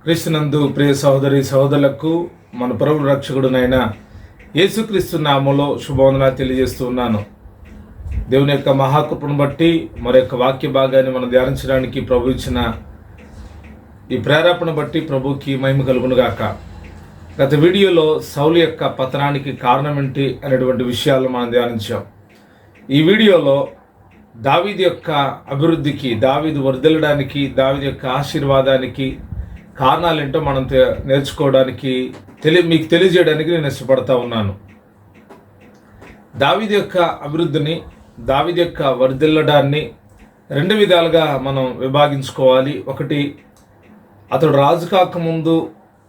క్రీస్తునందు ప్రియ సహోదరి సహోదరులకు మన ప్రభు రక్షకుడునైన యేసుక్రీస్తు నామములో శుభవందన తెలియజేస్తూ ఉన్నాను. దేవుని యొక్క మహాకృపను బట్టి మరి యొక్క వాక్య భాగాన్ని మనం ధ్యానించడానికి ప్రభు ఇచ్చిన ఈ ప్రేరేపణ బట్టి ప్రభుకి మహిమ కలుగునుగాక. గత వీడియోలో సౌలు యొక్క పతనానికి కారణం ఏంటి అనేటువంటి విషయాలు మనం ధ్యానించాం. ఈ వీడియోలో దావీదు యొక్క అభివృద్ధికి, దావీదు వర్ధిల్లడానికి, దావీదు యొక్క ఆశీర్వాదానికి కారణాలు ఏంటో మనం నేర్చుకోవడానికి మీకు తెలియజేయడానికి నేను ఇష్టపడతా ఉన్నాను. దావీదు యొక్క అభివృద్ధిని, దావీదు యొక్క వర్ధిల్లడాన్ని రెండు విధాలుగా మనం విభాగించుకోవాలి. ఒకటి, అతడు రాజు కాకముందు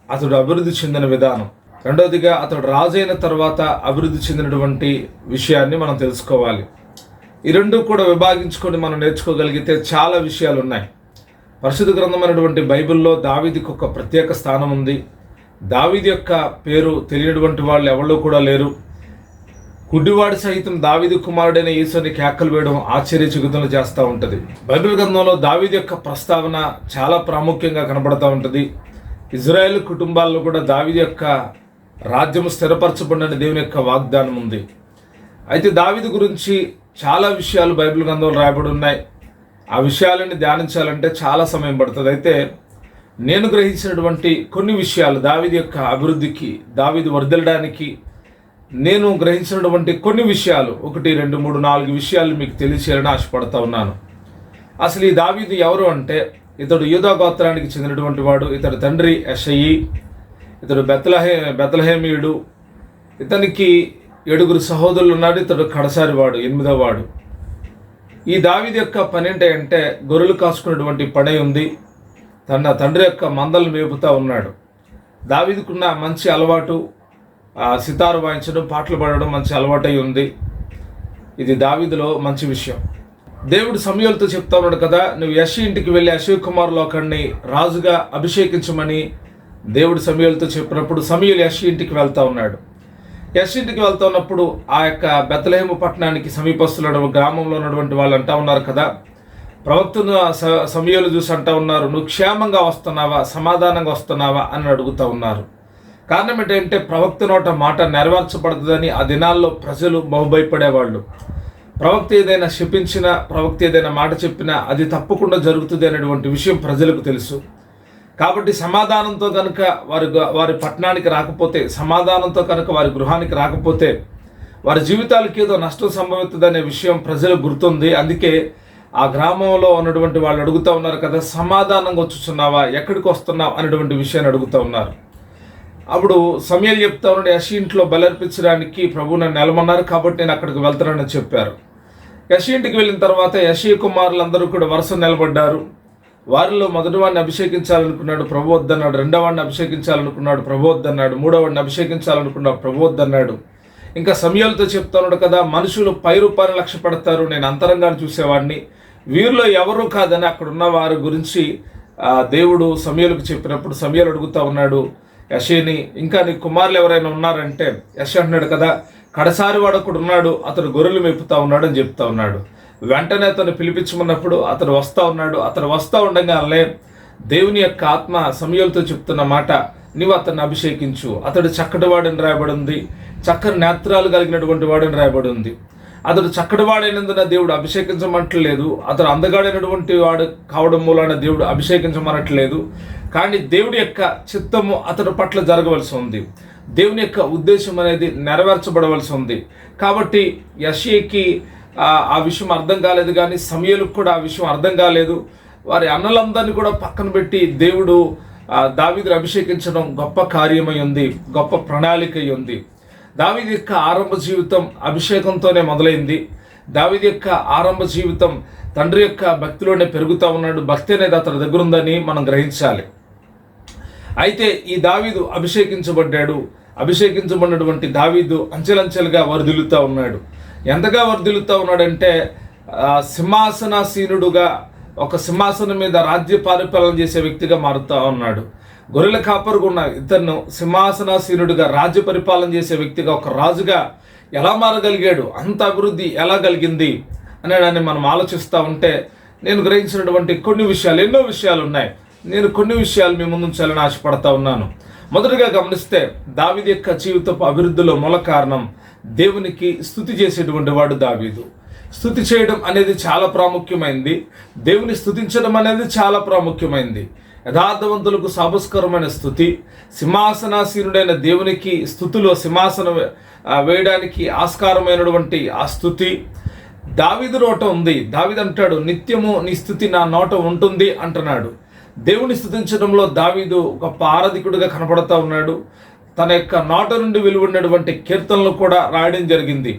అతడు అభివృద్ధి చెందిన విధానం. రెండవదిగా, అతడు రాజు అయిన తర్వాత అభివృద్ధి చెందినటువంటి విషయాన్ని మనం తెలుసుకోవాలి. ఈ రెండు కూడా విభాగించుకొని మనం నేర్చుకోగలిగితే చాలా విషయాలు ఉన్నాయి. పరిశుద్ధ గ్రంథమైనటువంటి బైబిల్లో దావీదుకు ఒక ప్రత్యేక స్థానం ఉంది. దావీదు యొక్క పేరు తెలియనటువంటి వాళ్ళు ఎవరూ కూడా లేరు. గుడ్డివాడి సహితం దావీదు కుమారుడైన యేసుని కేకలు వేయడం ఆశ్చర్యచకితులు చేస్తూ ఉంటుంది. బైబిల్ గ్రంథంలో దావీదు యొక్క ప్రస్తావన చాలా ప్రాముఖ్యంగా కనబడుతూ ఉంటుంది. ఇజ్రాయేల్ కుటుంబాల్లో కూడా దావీదు యొక్క రాజ్యం స్థిరపరచబడిన దేవుని యొక్క వాగ్దానం ఉంది. అయితే దావీదు గురించి చాలా విషయాలు బైబిల్ గ్రంథంలో రాయబడి ఉన్నాయి. ఆ విషయాలని ధ్యానించాలంటే చాలా సమయం పడుతుంది. అయితే నేను గ్రహించినటువంటి కొన్ని విషయాలు, దావీదు యొక్క అభివృద్ధికి, దావీదు వర్ధిల్లడానికి నేను గ్రహించినటువంటి కొన్ని విషయాలు, 1, 2, 3, 4 విషయాలు మీకు తెలియచేయాలని ఆశపడతా ఉన్నాను. అసలు ఈ దావీదు ఎవరు అంటే, ఇతడు యూదా గోత్రానికి చెందినటువంటి వాడు. ఇతడు తండ్రి యెషయి, ఇతడు బెత్లెహేమీయుడు. ఇతనికి 7 సహోదరులు ఉన్నాడు. ఇతడు కడసారి వాడు, 8వ వాడు. ఈ దావీదు యొక్క పని ఏంటంటే గొర్రెలు కాసుకునేటువంటి పని ఉంది. తన తండ్రి యొక్క మందలను మేపుతా ఉన్నాడు. దావీదుకున్న మంచి అలవాటు సితారు వాయించడం, పాటలు పాడడం మంచి అలవాటు అయి ఉంది. ఇది దావీదులో మంచి విషయం. దేవుడు సమూయేలుతో చెప్తా ఉన్నాడు కదా, నువ్వు యెషీ ఇంటికి వెళ్ళి యెషీ కుమారులో ఒకడిని రాజుగా అభిషేకించమని దేవుడు సమూయేలుతో చెప్పినప్పుడు సమూయేలు యెషీ ఇంటికి వెళ్తా ఉన్నాడు. యెషీ ఇంటికి వెళ్తా ఉన్నప్పుడు ఆ యొక్క బెత్లెహేము పట్టణానికి సమీపస్తున్న గ్రామంలో ఉన్నటువంటి వాళ్ళు అంటా ఉన్నారు కదా, ప్రవక్తను సమూయేలు చూసి అంటా ఉన్నారు, నువ్వు క్షేమంగా వస్తున్నావా, సమాధానంగా వస్తున్నావా అని అడుగుతూ ఉన్నారు. కారణం ఏంటంటే ప్రవక్త నోట మాట నెరవేర్చబడుతుందని ఆ దినాల్లో ప్రజలు బహుభయపడేవాళ్ళు. ప్రవక్త ఏదైనా శపించినా, ప్రవక్త ఏదైనా మాట చెప్పినా అది తప్పకుండా జరుగుతుంది అనేటువంటి విషయం ప్రజలకు తెలుసు. కాబట్టి సమాధానంతో కనుక వారి పట్టణానికి రాకపోతే, సమాధానంతో కనుక వారి గృహానికి రాకపోతే వారి జీవితాలకి ఏదో నష్టం సంభవిస్తుంది అనే విషయం ప్రజలకు గుర్తుంది. అందుకే ఆ గ్రామంలో ఉన్నటువంటి వాళ్ళు అడుగుతూ ఉన్నారు కదా, సమాధానంగా వచ్చుచున్నావా, ఎక్కడికి వస్తున్నావు అనేటువంటి విషయాన్ని అడుగుతూ ఉన్నారు. అప్పుడు సమూయేలు చెప్తా ఉన్నాడు, యెషీ ఇంట్లో బలర్పించడానికి ప్రభు నన్ను నిలమన్నారు కాబట్టి నేను అక్కడికి వెళ్తానని చెప్పారు. యెషీ ఇంటికి వెళ్ళిన తర్వాత యెషీ కుమారులందరూ కూడా వరుస నిలబడ్డారు. వారిలో మొదటివాడిని అభిషేకించాలనుకున్నాడు, ప్రభు వద్దన్నాడు. రెండోవాడిని అభిషేకించాలనుకున్నాడు, ప్రభు వద్దన్నాడు. మూడోవాడిని అభిషేకించాలనుకున్నాడు, ప్రభు వద్దన్నాడు. ఇంకా సమూయేలుతో చెప్తున్నాడు కదా, మనుషులు పై రూపాన్ని లక్ష్య పెడతారు, నేను అంతరంగాన్ని చూసేవాడిని, వీరిలో ఎవరు కాదని అక్కడ ఉన్న వారి గురించి దేవుడు సమూయేలుకు చెప్పినప్పుడు సమూయేలు అడుగుతా ఉన్నాడు యెషీని, ఇంకా నీ కుమారులు ఎవరైనా ఉన్నారంటే యెషీ అంటున్నాడు కదా, కడసారి వాడు ఒకడు ఉన్నాడు, అతడు గొర్రెలు మెప్పుతా ఉన్నాడు అని చెప్తా ఉన్నాడు. వెంటనే అతను పిలిపించుకున్నప్పుడు అతడు వస్తూ ఉన్నాడు. అతను వస్తూ ఉండగానే దేవుని యొక్క ఆత్మ సమూయేలుతో చెప్తున్న మాట, నీవు అతన్ని అభిషేకించు, అతడు చక్కటి వాడని రాయబడి ఉంది, చక్కని నేత్రాలు కలిగినటువంటి వాడని రాయబడి ఉంది. అతడు చక్కటి వాడైనందున దేవుడు అభిషేకించమనట్లేదు, అతడు అందగాడైనటువంటి వాడు కావడం మూలాన దేవుడు అభిషేకించమనట్లేదు. కానీ దేవుడి యొక్క చిత్తము అతడి పట్ల జరగవలసి ఉంది, దేవుని యొక్క ఉద్దేశం అనేది నెరవేర్చబడవలసి ఉంది. కాబట్టి యెషీకి ఆ విషయం అర్థం కాలేదు, కానీ సమూయేలుకు కూడా ఆ విషయం అర్థం కాలేదు. వారి అన్నలందరినీ కూడా పక్కన పెట్టి దేవుడు దావీదును అభిషేకించడం గొప్ప కార్యమై ఉంది, గొప్ప ప్రణాళిక అయి ఉంది. దావీదు యొక్క ఆరంభ జీవితం అభిషేకంతోనే మొదలైంది. దావీదు యొక్క ఆరంభ జీవితం తండ్రి యొక్క భక్తిలోనే పెరుగుతూ ఉన్నాడు. భక్తి అనేది అతని దగ్గర ఉందని మనం గ్రహించాలి. అయితే ఈ దావీదు అభిషేకించబడ్డాడు. అభిషేకించబడినటువంటి దావీదు అంచెలంచెలుగా వర్ధిల్లుతూ ఉన్నాడు. ఎంతగా వర్ధిల్లుతూ ఉన్నాడంటే సింహాసనాసీనుడుగా, ఒక సింహాసనం మీద రాజ్య పరిపాలన చేసే వ్యక్తిగా మారుతూ ఉన్నాడు. గొర్రెల కాపరుగా ఉన్న ఇతను సింహాసనాసీనుడిగా, రాజ్య పరిపాలన చేసే వ్యక్తిగా, ఒక రాజుగా ఎలా మారగలిగాడు, అంత అభివృద్ధి ఎలా కలిగింది అనేదాన్ని మనం ఆలోచిస్తూ ఉంటే నేను గ్రహించినటువంటి కొన్ని విషయాలు, ఎన్నో విషయాలు ఉన్నాయి. నేను కొన్ని విషయాలు మీ ముందు ఉంచాలని ఆశపడతా ఉన్నాను. మొదటగా గమనిస్తే దావీదు యొక్క జీవితపు అభివృద్ధిలో మూల కారణం దేవునికి స్తుతి చేసేటువంటి వాడు దావీదు. స్తుతి చేయడం అనేది చాలా ప్రాముఖ్యమైంది. దేవుని స్తుతించడం అనేది చాలా ప్రాముఖ్యమైంది. యథార్థవంతులకు సాభస్కరమైన స్తుతి, సింహాసనాసీనుడైన దేవునికి స్తుతిలో సింహాసనం వేయడానికి ఆస్కారమైనటువంటి ఆ స్తుతి దావీదు నోట ఉంది. దావీదు అంటాడు, నిత్యము నీ స్తుతి నా నోట ఉంటుంది అంటున్నాడు. దేవుని స్తుతించడంలో దావీదు గొప్ప ఆరాధికుడిగా కనపడతా ఉన్నాడు. తన యొక్క నోట నుండి వెలువడినటువంటి కీర్తనలు కూడా రాయడం జరిగింది.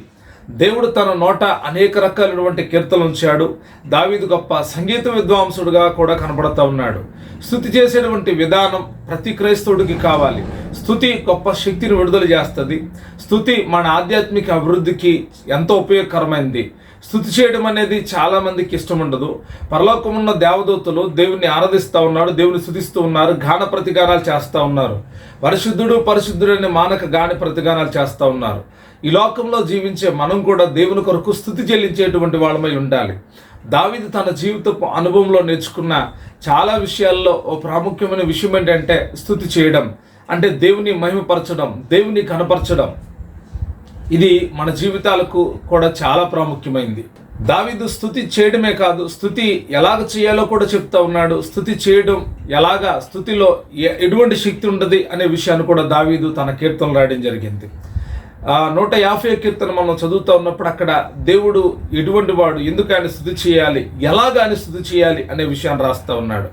దేవుడు తన నోట అనేక రకాలైనటువంటి కీర్తనలు ఉంచాడు. దావీదు గొప్ప సంగీత విద్వాంసుడుగా కూడా కనపడతా ఉన్నాడు. స్తుతి చేసేటువంటి విధానం ప్రతి క్రైస్తవుడికి కావాలి. స్తుతి గొప్ప శక్తిని విడుదల చేస్తుంది. స్తుతి మన ఆధ్యాత్మిక అభివృద్ధికి ఎంతో ఉపయోగకరమైంది. స్తుతి చేయడం అనేది చాలా మందికి ఇష్టం ఉండదు. పరలోకమున్న దేవదూతలు దేవుణ్ణి ఆరాధిస్తూ ఉన్నారు, దేవుని స్తుతిస్తూ ఉన్నారు, గాన ప్రతిగానాలు చేస్తూ ఉన్నారు. పరిశుద్ధుడు పరిశుద్ధుడని మానక గాన ప్రతిగానాలు చేస్తూ ఉన్నారు. ఈ లోకంలో జీవించే మనం కూడా దేవుని కొరకు స్తుతి చెల్లించేటువంటి వాళ్ళమై ఉండాలి. దావీదు తన జీవితపు అనుభవంలో నేర్చుకున్న చాలా విషయాల్లో ఓ ప్రాముఖ్యమైన విషయం ఏంటంటే స్తుతి చేయడం, అంటే దేవుని మహిమపరచడం, దేవుని కనపరచడం. ఇది మన జీవితాలకు కూడా చాలా ప్రాముఖ్యమైంది. దావీదు స్తుతి చేయడమే కాదు, స్తుతి ఎలాగ చేయాలో కూడా చెప్తా ఉన్నాడు. స్తుతి చేయడం ఎలాగా, స్తుతిలో ఎటువంటి శక్తి ఉండదు అనే విషయాన్ని కూడా దావీదు తన కీర్తనలు రాయడం జరిగింది. 150 కీర్తన మనం చదువుతూ ఉన్నప్పుడు అక్కడ దేవుడు ఎటువంటి వాడు, ఎందుకు ఆయన స్తుతి చేయాలి, ఎలాగ ఆయన స్తుతి చేయాలి అనే విషయాన్ని రాస్తూ ఉన్నాడు.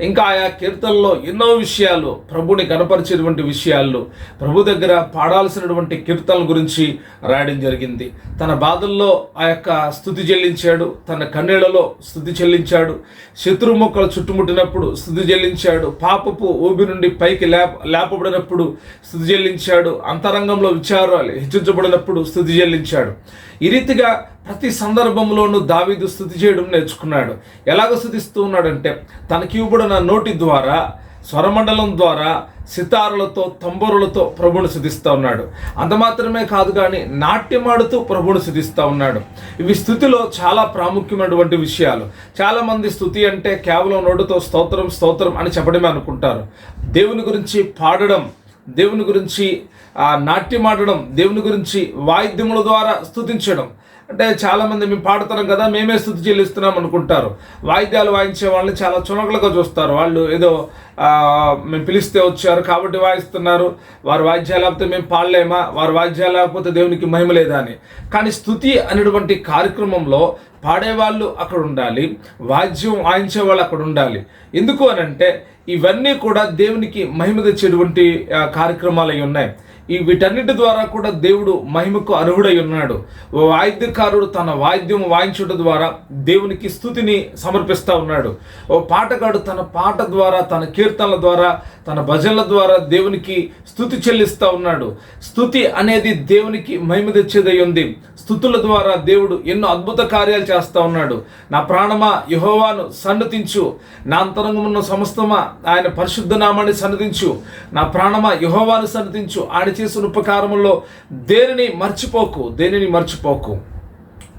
ఇంకా ఆయా కీర్తనలో ఎన్నో విషయాలు, ప్రభుని కనపరిచేటువంటి విషయాలు, ప్రభు దగ్గర పాడాల్సినటువంటి కీర్తనల గురించి రాయడం జరిగింది. తన బాధల్లో ఆ యొక్క స్తుతి చెల్లించాడు, తన కన్నీళ్లలో స్తుతి చెల్లించాడు, శత్రుముక్కలు చుట్టుముట్టినప్పుడు స్తుతి చెల్లించాడు, పాపపు ఊబి నుండి పైకి లేపబడినప్పుడు స్తుతి చెల్లించాడు, అంతరంగంలో విచారాలు హెచ్చించబడినప్పుడు స్తుతి చెల్లించాడు. ఈ రీతిగా ప్రతి సందర్భంలోనూ దావీదు స్తుతి చేయడం నేర్చుకున్నాడు. ఎలాగ స్తుతిస్తూ ఉన్నాడంటే తనకి ఇవ్వబడిన నోటి ద్వారా, స్వరమండలం ద్వారా, సితారులతో, తంబూరులతో ప్రభువును స్తుతిస్తూ ఉన్నాడు. అంత మాత్రమే కాదు కానీ నాట్యమాడుతూ ప్రభువును స్తుతిస్తూ ఉన్నాడు. ఇవి స్తుతిలో చాలా ప్రాముఖ్యమైనటువంటి విషయాలు. చాలామంది స్తుతి అంటే కేవలం నోటితో స్తోత్రం స్తోత్రం అని చెప్పడమే అనుకుంటారు. దేవుని గురించి పాడడం, దేవుని గురించి నాట్యమాడడం, దేవుని గురించి వాయిద్యముల ద్వారా స్తుతించడం. అంటే చాలామంది మేము పాడుతున్నాం కదా, మేమే స్తుతి చెల్లిస్తున్నాం అనుకుంటారు. వాయిద్యాలు వాయించే వాళ్ళని చాలా చునకలుగా చూస్తారు. వాళ్ళు ఏదో మేము పిలిస్తే వచ్చారు కాబట్టి వాయిస్తున్నారు, వారు వాయిద్యాలు లేకపోతే మేము పాడలేమా, వారు వాయిద్యాలు లేకపోతే దేవునికి మహిమ లేదా అని. కానీ స్తుతి అనేటువంటి కార్యక్రమంలో పాడేవాళ్ళు అక్కడ ఉండాలి, వాద్యం వాయించే వాళ్ళు అక్కడ ఉండాలి. ఎందుకు అనంటే ఇవన్నీ కూడా దేవునికి మహిమ తెచ్చేటువంటి కార్యక్రమాలు అయి ఉన్నాయి. వీటన్నిటి ద్వారా కూడా దేవుడు మహిమకు అర్హుడై ఉన్నాడు. ఓ వాయిద్యకారుడు తన వాయిద్యం వాయించడం ద్వారా దేవునికి స్తుతిని సమర్పిస్తూ ఉన్నాడు. ఓ పాటగాడు తన పాట ద్వారా, తన కీర్తనల ద్వారా, తన భజనల ద్వారా దేవునికి స్తుతి చెల్లిస్తూ ఉన్నాడు. స్తుతి అనేది దేవునికి మహిమ తెచ్చేదై ఉంది. స్తుతుల ద్వారా దేవుడు ఎన్నో అద్భుత కార్యాలు చేస్తూ ఉన్నాడు. నా ప్రాణమా యెహోవాను సన్నతించు, నా అంతరంగమున్న సమస్తమా ఆయన పరిశుద్ధ నామాన్ని సన్నతించు, నా ప్రాణమా యెహోవాను సన్నతించు, ఆయన చేసిన ఉపకారముల్లో దేనిని మర్చిపోకు.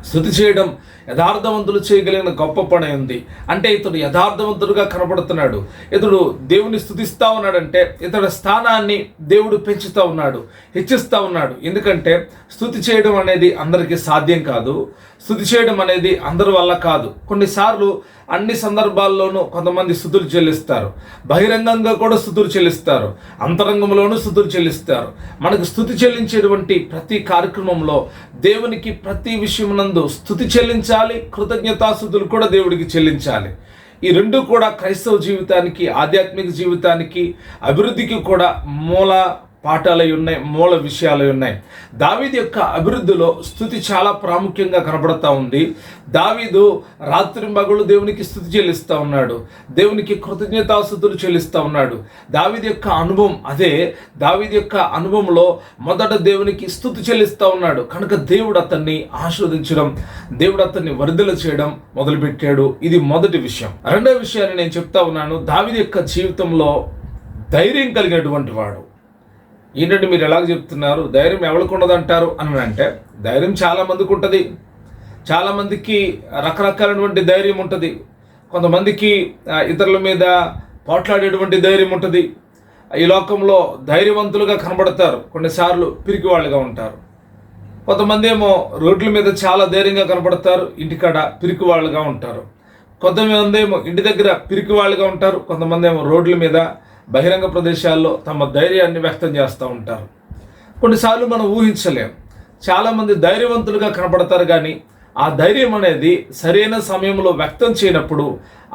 స్తుతి చేయడం యథార్థవంతులు చేయగలిగిన గొప్ప పని ఉంది. అంటే ఇతడు యథార్థవంతుడుగా కనపడుతున్నాడు. ఇతడు దేవుని స్తుతిస్తూ ఉన్నాడంటే ఇతడి స్థానాన్ని దేవుడు పెంచుతూ ఉన్నాడు, హెచ్చిస్తూ ఉన్నాడు. ఎందుకంటే స్తుతి చేయడం అనేది అందరికీ సాధ్యం కాదు. స్తుతి చేయడం అనేది అందరి వల్ల కాదు. కొన్నిసార్లు అన్ని సందర్భాల్లోనూ కొంతమంది స్తుతులు చెల్లిస్తారు, బహిరంగంగా కూడా స్తుతులు చెల్లిస్తారు, అంతరంగంలోనూ స్తుతులు చెల్లిస్తారు. మనకు స్తుతి చెల్లించేటువంటి ప్రతి కార్యక్రమంలో దేవునికి ప్రతి విషయమునందు స్తుతి చెల్లించాలి, కృతజ్ఞతాస్తుతులు కూడా దేవుడికి చెల్లించాలి. ఈ రెండు కూడా క్రైస్తవ జీవితానికి, ఆధ్యాత్మిక జీవితానికి, అభివృద్ధికి కూడా మూల పాఠాలై ఉన్నాయి, మూల విషయాలై ఉన్నాయి. దావీదు యొక్క అభివృద్ధిలో స్తుతి చాలా ప్రాముఖ్యంగా కనబడతా ఉంది. దావీదు రాత్రింబగళ్ళు దేవునికి స్తుతి చెల్లిస్తూ ఉన్నాడు, దేవునికి కృతజ్ఞతాస్తుతులు చెల్లిస్తూ ఉన్నాడు. దావీదు యొక్క అనుభవం అదే. దావీదు యొక్క అనుభవంలో మొదట దేవునికి స్తుతి చెల్లిస్తూ ఉన్నాడు కనుక దేవుడు అతన్ని ఆశీర్వదించడం, దేవుడు అతన్ని వర్ధిల్ల చేయడం మొదలుపెట్టాడు. ఇది మొదటి విషయం. రెండో విషయాన్ని నేను చెప్తా ఉన్నాను. దావీదు యొక్క జీవితంలో ధైర్యం కలిగినటువంటి వాడు. ఏంటంటే మీరు ఎలాగ చెప్తున్నారు, ధైర్యం ఎవరికి ఉండదంటారు అని అంటే, ధైర్యం చాలామందికి ఉంటుంది. చాలామందికి రకరకాలైనటువంటి ధైర్యం ఉంటుంది. కొంతమందికి ఇతరుల మీద పోట్లాడేటువంటి ధైర్యం ఉంటుంది. ఈ లోకంలో ధైర్యవంతులుగా కనబడతారు, కొన్నిసార్లు పిరికి వాళ్ళుగా ఉంటారు. కొంతమంది ఏమో రోడ్ల మీద చాలా ధైర్యంగా కనబడతారు, ఇంటికాడ పిరికి వాళ్ళుగా ఉంటారు. కొంతమంది ఏమో ఇంటి దగ్గర పిరికి వాళ్ళుగా ఉంటారు, కొంతమంది ఏమో రోడ్ల మీద బహిరంగ ప్రదేశాల్లో తమ ధైర్యాన్ని వ్యక్తం చేస్తూ ఉంటారు. కొన్నిసార్లు మనం ఊహించలేం. చాలామంది ధైర్యవంతులుగా కనపడతారు, కానీ ఆ ధైర్యం అనేది సరైన సమయంలో వ్యక్తం చేయనప్పుడు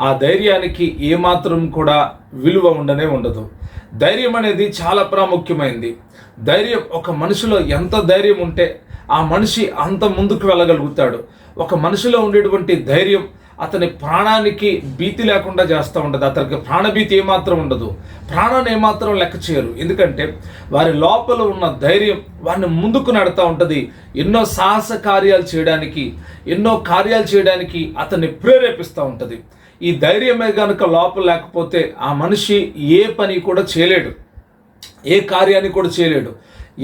ఆ ధైర్యానికి ఏమాత్రం కూడా విలువ ఉండదు. ధైర్యం అనేది చాలా ప్రాముఖ్యమైనది. ధైర్యం, ఒక మనిషిలో ఎంత ధైర్యం ఉంటే ఆ మనిషి అంత ముందుకు వెళ్ళగలుగుతాడు. ఒక మనిషిలో ఉండేటువంటి ధైర్యం అతని ప్రాణానికి భీతి లేకుండా చేస్తూ ఉంటుంది. అతనికి ప్రాణభీతి ఏమాత్రం ఉండదు, ప్రాణాన్ని ఏమాత్రం లెక్క చేయరు. ఎందుకంటే వారి లోపల ఉన్న ధైర్యం వారిని ముందుకు నడుతూ ఉంటుంది. ఎన్నో సాహస కార్యాలు చేయడానికి, ఎన్నో కార్యాలు చేయడానికి అతన్ని ప్రేరేపిస్తూ ఉంటుంది. ఈ ధైర్యమే కనుక లోపల లేకపోతే ఆ మనిషి ఏ పని కూడా చేయలేడు, ఏ కార్యాన్ని కూడా చేయలేడు.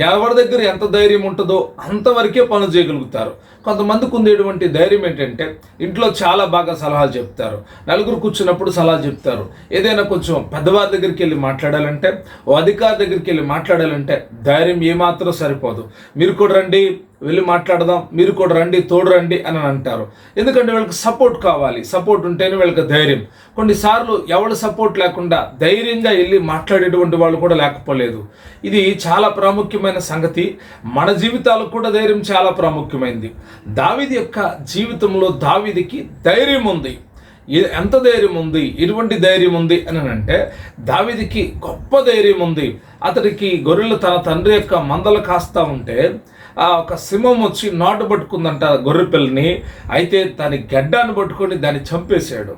ఎవరి దగ్గర ఎంత ధైర్యం ఉంటుందో అంతవరకే పనులు చేయగలుగుతారు. కొంతమందికి ఉండేటువంటి ధైర్యం ఏంటంటే ఇంట్లో చాలా బాగా సలహాలు చెప్తారు, నలుగురు కూర్చున్నప్పుడు సలహాలు చెప్తారు. ఏదైనా కొంచెం పెద్దవారి దగ్గరికి వెళ్ళి మాట్లాడాలంటే, ఓ అధికారి దగ్గరికి వెళ్ళి మాట్లాడాలంటే ధైర్యం ఏమాత్రం సరిపోదు. మీరు కూడా రండి, వెళ్ళి మాట్లాడదాం, మీరు కూడా రండి, తోడు రండి అని అంటారు. ఎందుకంటే వీళ్ళకి సపోర్ట్ కావాలి, సపోర్ట్ ఉంటేనే వీళ్ళకి ధైర్యం. కొన్నిసార్లు ఎవరి సపోర్ట్ లేకుండా ధైర్యంగా వెళ్ళి మాట్లాడేటువంటి వాళ్ళు కూడా లేకపోలేదు. ఇది చాలా ప్రాముఖ్యమైన సంగతి. మన జీవితాలకు కూడా ధైర్యం చాలా ప్రాముఖ్యమైనది. దావీదు యొక్క జీవితంలో దావీదుకి ధైర్యం ఉంది. ఎంత ధైర్యం ఉంది, ఎటువంటి ధైర్యం ఉంది అని అంటే దావీదుకి గొప్ప ధైర్యం ఉంది. అతడికి గొర్రెలు తన తండ్రి యొక్క మందలు కాస్తా ఉంటే ఒక సింహం వచ్చి నాటు పట్టుకుందంట గొర్రె పిల్లని. అయితే దాని గడ్డాన్ని పట్టుకొని దాన్ని చంపేశాడు.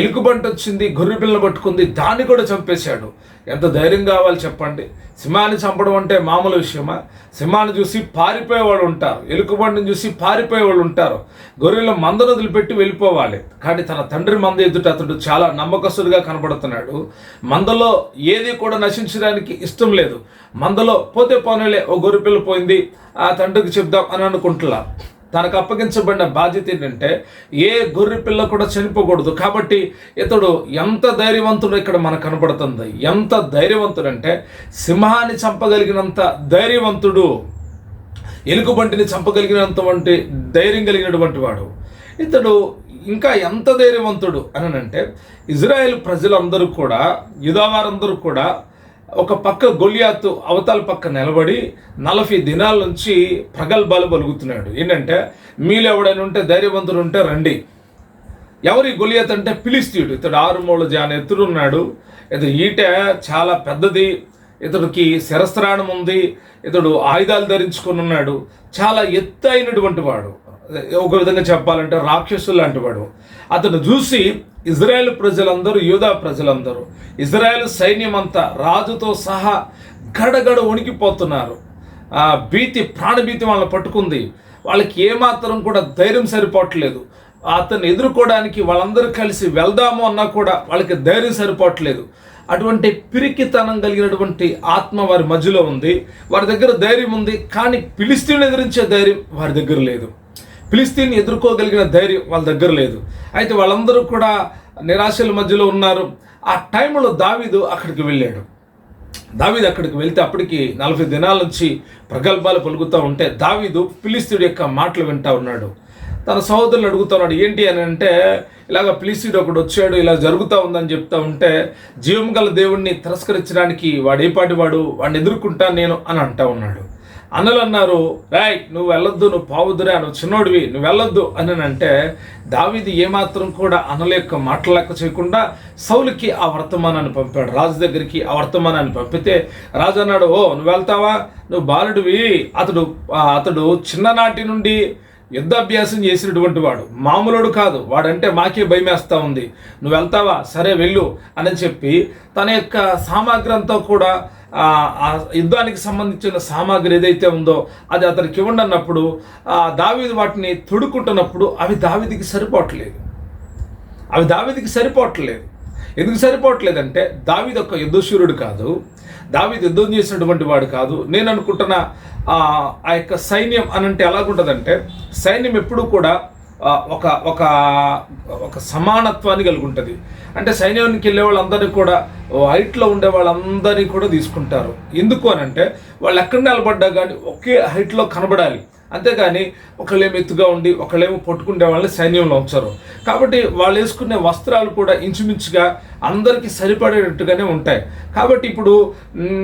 ఎలుకబంట వచ్చింది, గొర్రె పిల్లని పట్టుకుంది, దాన్ని కూడా చంపేశాడు. ఎంత ధైర్యం కావాలి చెప్పండి. సింహాన్ని చంపడం అంటే మామూలు విషయమా? సింహాన్ని చూసి పారిపోయేవాళ్ళు ఉంటారు, ఎలుకబండిని చూసి పారిపోయేవాళ్ళు ఉంటారు. గొర్రెల మందను వదిలిపెట్టి వెళ్ళిపోవాలి. కానీ తన తండ్రి మంద ఎదుట అతడు చాలా నమ్మకస్తుడిగా కనబడుతున్నాడు. మందలో ఏది కూడా నశించడానికి ఇష్టం లేదు. మందలో పోతే పోనేలే, ఓ గొర్రె పిల్ల పోయింది, ఆ తండ్రికి చెప్దాం అని అనుకుంటున్నా. తనకు అప్పగించబడిన బాధ్యత ఏంటంటే ఏ గొర్రె పిల్ల కూడా చనిపోకూడదు. కాబట్టి ఇతడు ఎంత ధైర్యవంతుడు ఇక్కడ మనకు కనబడుతుంది. ఎంత ధైర్యవంతుడు అంటే సింహాన్ని చంపగలిగినంత ధైర్యవంతుడు, ఎలుకబంటిని చంపగలిగినంత ధైర్యం కలిగినటువంటి వాడు ఇతడు. ఇంకా ఎంత ధైర్యవంతుడు అని అంటే ఇజ్రాయెల్ ప్రజలందరూ కూడా, యూదావారందరూ కూడా ఒక పక్క గొలియాతు అవతల పక్క నిలబడి 40 దినాల నుంచి ప్రగల్భాలు పలుకుతున్నాడు. ఏంటంటే మీలో ఎవడైనా ఉంటే, ధైర్యవంతుడు ఉంటే రండి. ఎవరి గొలియాతు అంటే ఫిలిస్తీయుడు. ఇతడు 6 మూల జాన ఎత్తుడున్నాడు. ఇతడు ఈట చాలా పెద్దది, ఇతడికి శిరస్త్రాణం ఉంది, ఇతడు ఆయుధాలు ధరించుకొని ఉన్నాడు. చాలా ఎత్తైనటువంటి వాడు, ఒక విధంగా చెప్పాలంటే రాక్షసులు లాంటి వాడు. అతను చూసి ఇజ్రాయెల్ ప్రజలందరూ, యూదా ప్రజలందరూ, ఇజ్రాయెల్ సైన్యం అంతా రాజుతో సహా గడగడ వణికిపోతున్నారు. భీతి, ప్రాణభీతి వాళ్ళని పట్టుకుంది. వాళ్ళకి ఏమాత్రం కూడా ధైర్యం సరిపోవట్లేదు. అతన్ని ఎదుర్కోవడానికి వాళ్ళందరూ కలిసి వెళ్దాము అన్నా కూడా వాళ్ళకి ధైర్యం సరిపోవట్లేదు. అటువంటి పిరికితనం కలిగినటువంటి ఆత్మ వారి మధ్యలో ఉంది. వారి దగ్గర ధైర్యం ఉంది, కానీ ఫిలిస్తీయులను ఎదిరించే ధైర్యం వారి దగ్గర లేదు. ఫిలిస్తీన్ని ఎదుర్కోగలిగిన ధైర్యం వాళ్ళ దగ్గర లేదు. అయితే వాళ్ళందరూ కూడా నిరాశల మధ్యలో ఉన్నారు. ఆ టైంలో దావీదు అక్కడికి వెళ్ళాడు. దావీదు అక్కడికి వెళ్తే అప్పటికి 40 దినాల నుంచి ప్రగల్భాలు పలుకుతూ ఉంటే దావీదు ఫిలిస్తీయుడి యొక్క మాటలు వింటూ ఉన్నాడు. తన సహోదరులు అడుగుతున్నాడు, ఏంటి అని అంటే ఇలాగ ఫిలిస్తీయుడు ఒకడు వచ్చాడు, ఇలా జరుగుతూ ఉందని చెప్తా ఉంటే, జీవం గల దేవుణ్ణి తిరస్కరించడానికి వాడు ఏపాటి వాడు, వాడిని ఎదుర్కొంటాను నేను అని అంటా ఉన్నాడు. అన్నలు అన్నారు, రాయ్ నువ్వు వెళ్ళొద్దు, నువ్వు పోవద్దురా, నువ్వు చిన్నోడివి, నువ్వు వెళ్ళొద్దు అని అంటే దావీదు ఏమాత్రం కూడా అన్నల యొక్క మాటలు లెక్క చేయకుండా సౌలుకి ఆ వర్తమానాన్ని పంపాడు. రాజు దగ్గరికి ఆ వర్తమానాన్ని పంపితే రాజు అన్నాడు, ఓ నువ్వు వెళ్తావా, నువ్వు బాలుడివి. అతడు చిన్ననాటి నుండి యుద్ధాభ్యాసం చేసినటువంటి వాడు, మామూలుడు కాదు, వాడంటే మాకే భయమేస్తూ ఉంది, నువ్వు వెళ్తావా, సరే వెళ్ళు అని చెప్పి తన యొక్క సామాగ్రి అంతా కూడా ఆ యుద్ధానికి సంబంధించిన సామాగ్రి ఏదైతే ఉందో అది అతనికి ఇవ్వండి అన్నప్పుడు దావీదు వాటిని తొడుక్కుంటున్నప్పుడు అవి దావీదుకి సరిపోవట్లేదు. ఎందుకు సరిపోవట్లేదంటే దావీదు ఒక యుద్ధశూరుడు కాదు, దావీదు యుద్ధం చేసినటువంటి వాడు కాదు. నేను అనుకుంటున్న ఆ యొక్క సైన్యం అనంటే ఎలాగుంటుందంటే, సైన్యం ఎప్పుడూ కూడా ఒక ఒక ఒక సమానత్వాన్ని కలిగి ఉంటుంది. అంటే సైన్యానికి వెళ్ళే వాళ్ళందరినీ కూడా హైట్లో ఉండే వాళ్ళందరినీ కూడా తీసుకుంటారు. ఎందుకు అని అంటే వాళ్ళు ఎక్కడ నిలబడ్డా కానీ ఒకే హైట్లో కనబడాలి, అంతేగాని ఒకళ్ళేమో ఎత్తుగా ఉండి ఒకళ్ళేమో పట్టుకునే వాళ్ళని సైన్యంలో ఉంచరు. కాబట్టి వాళ్ళు వేసుకునే వస్త్రాలు కూడా ఇంచుమించుగా అందరికీ సరిపడేటట్టుగానే ఉంటాయి. కాబట్టి ఇప్పుడు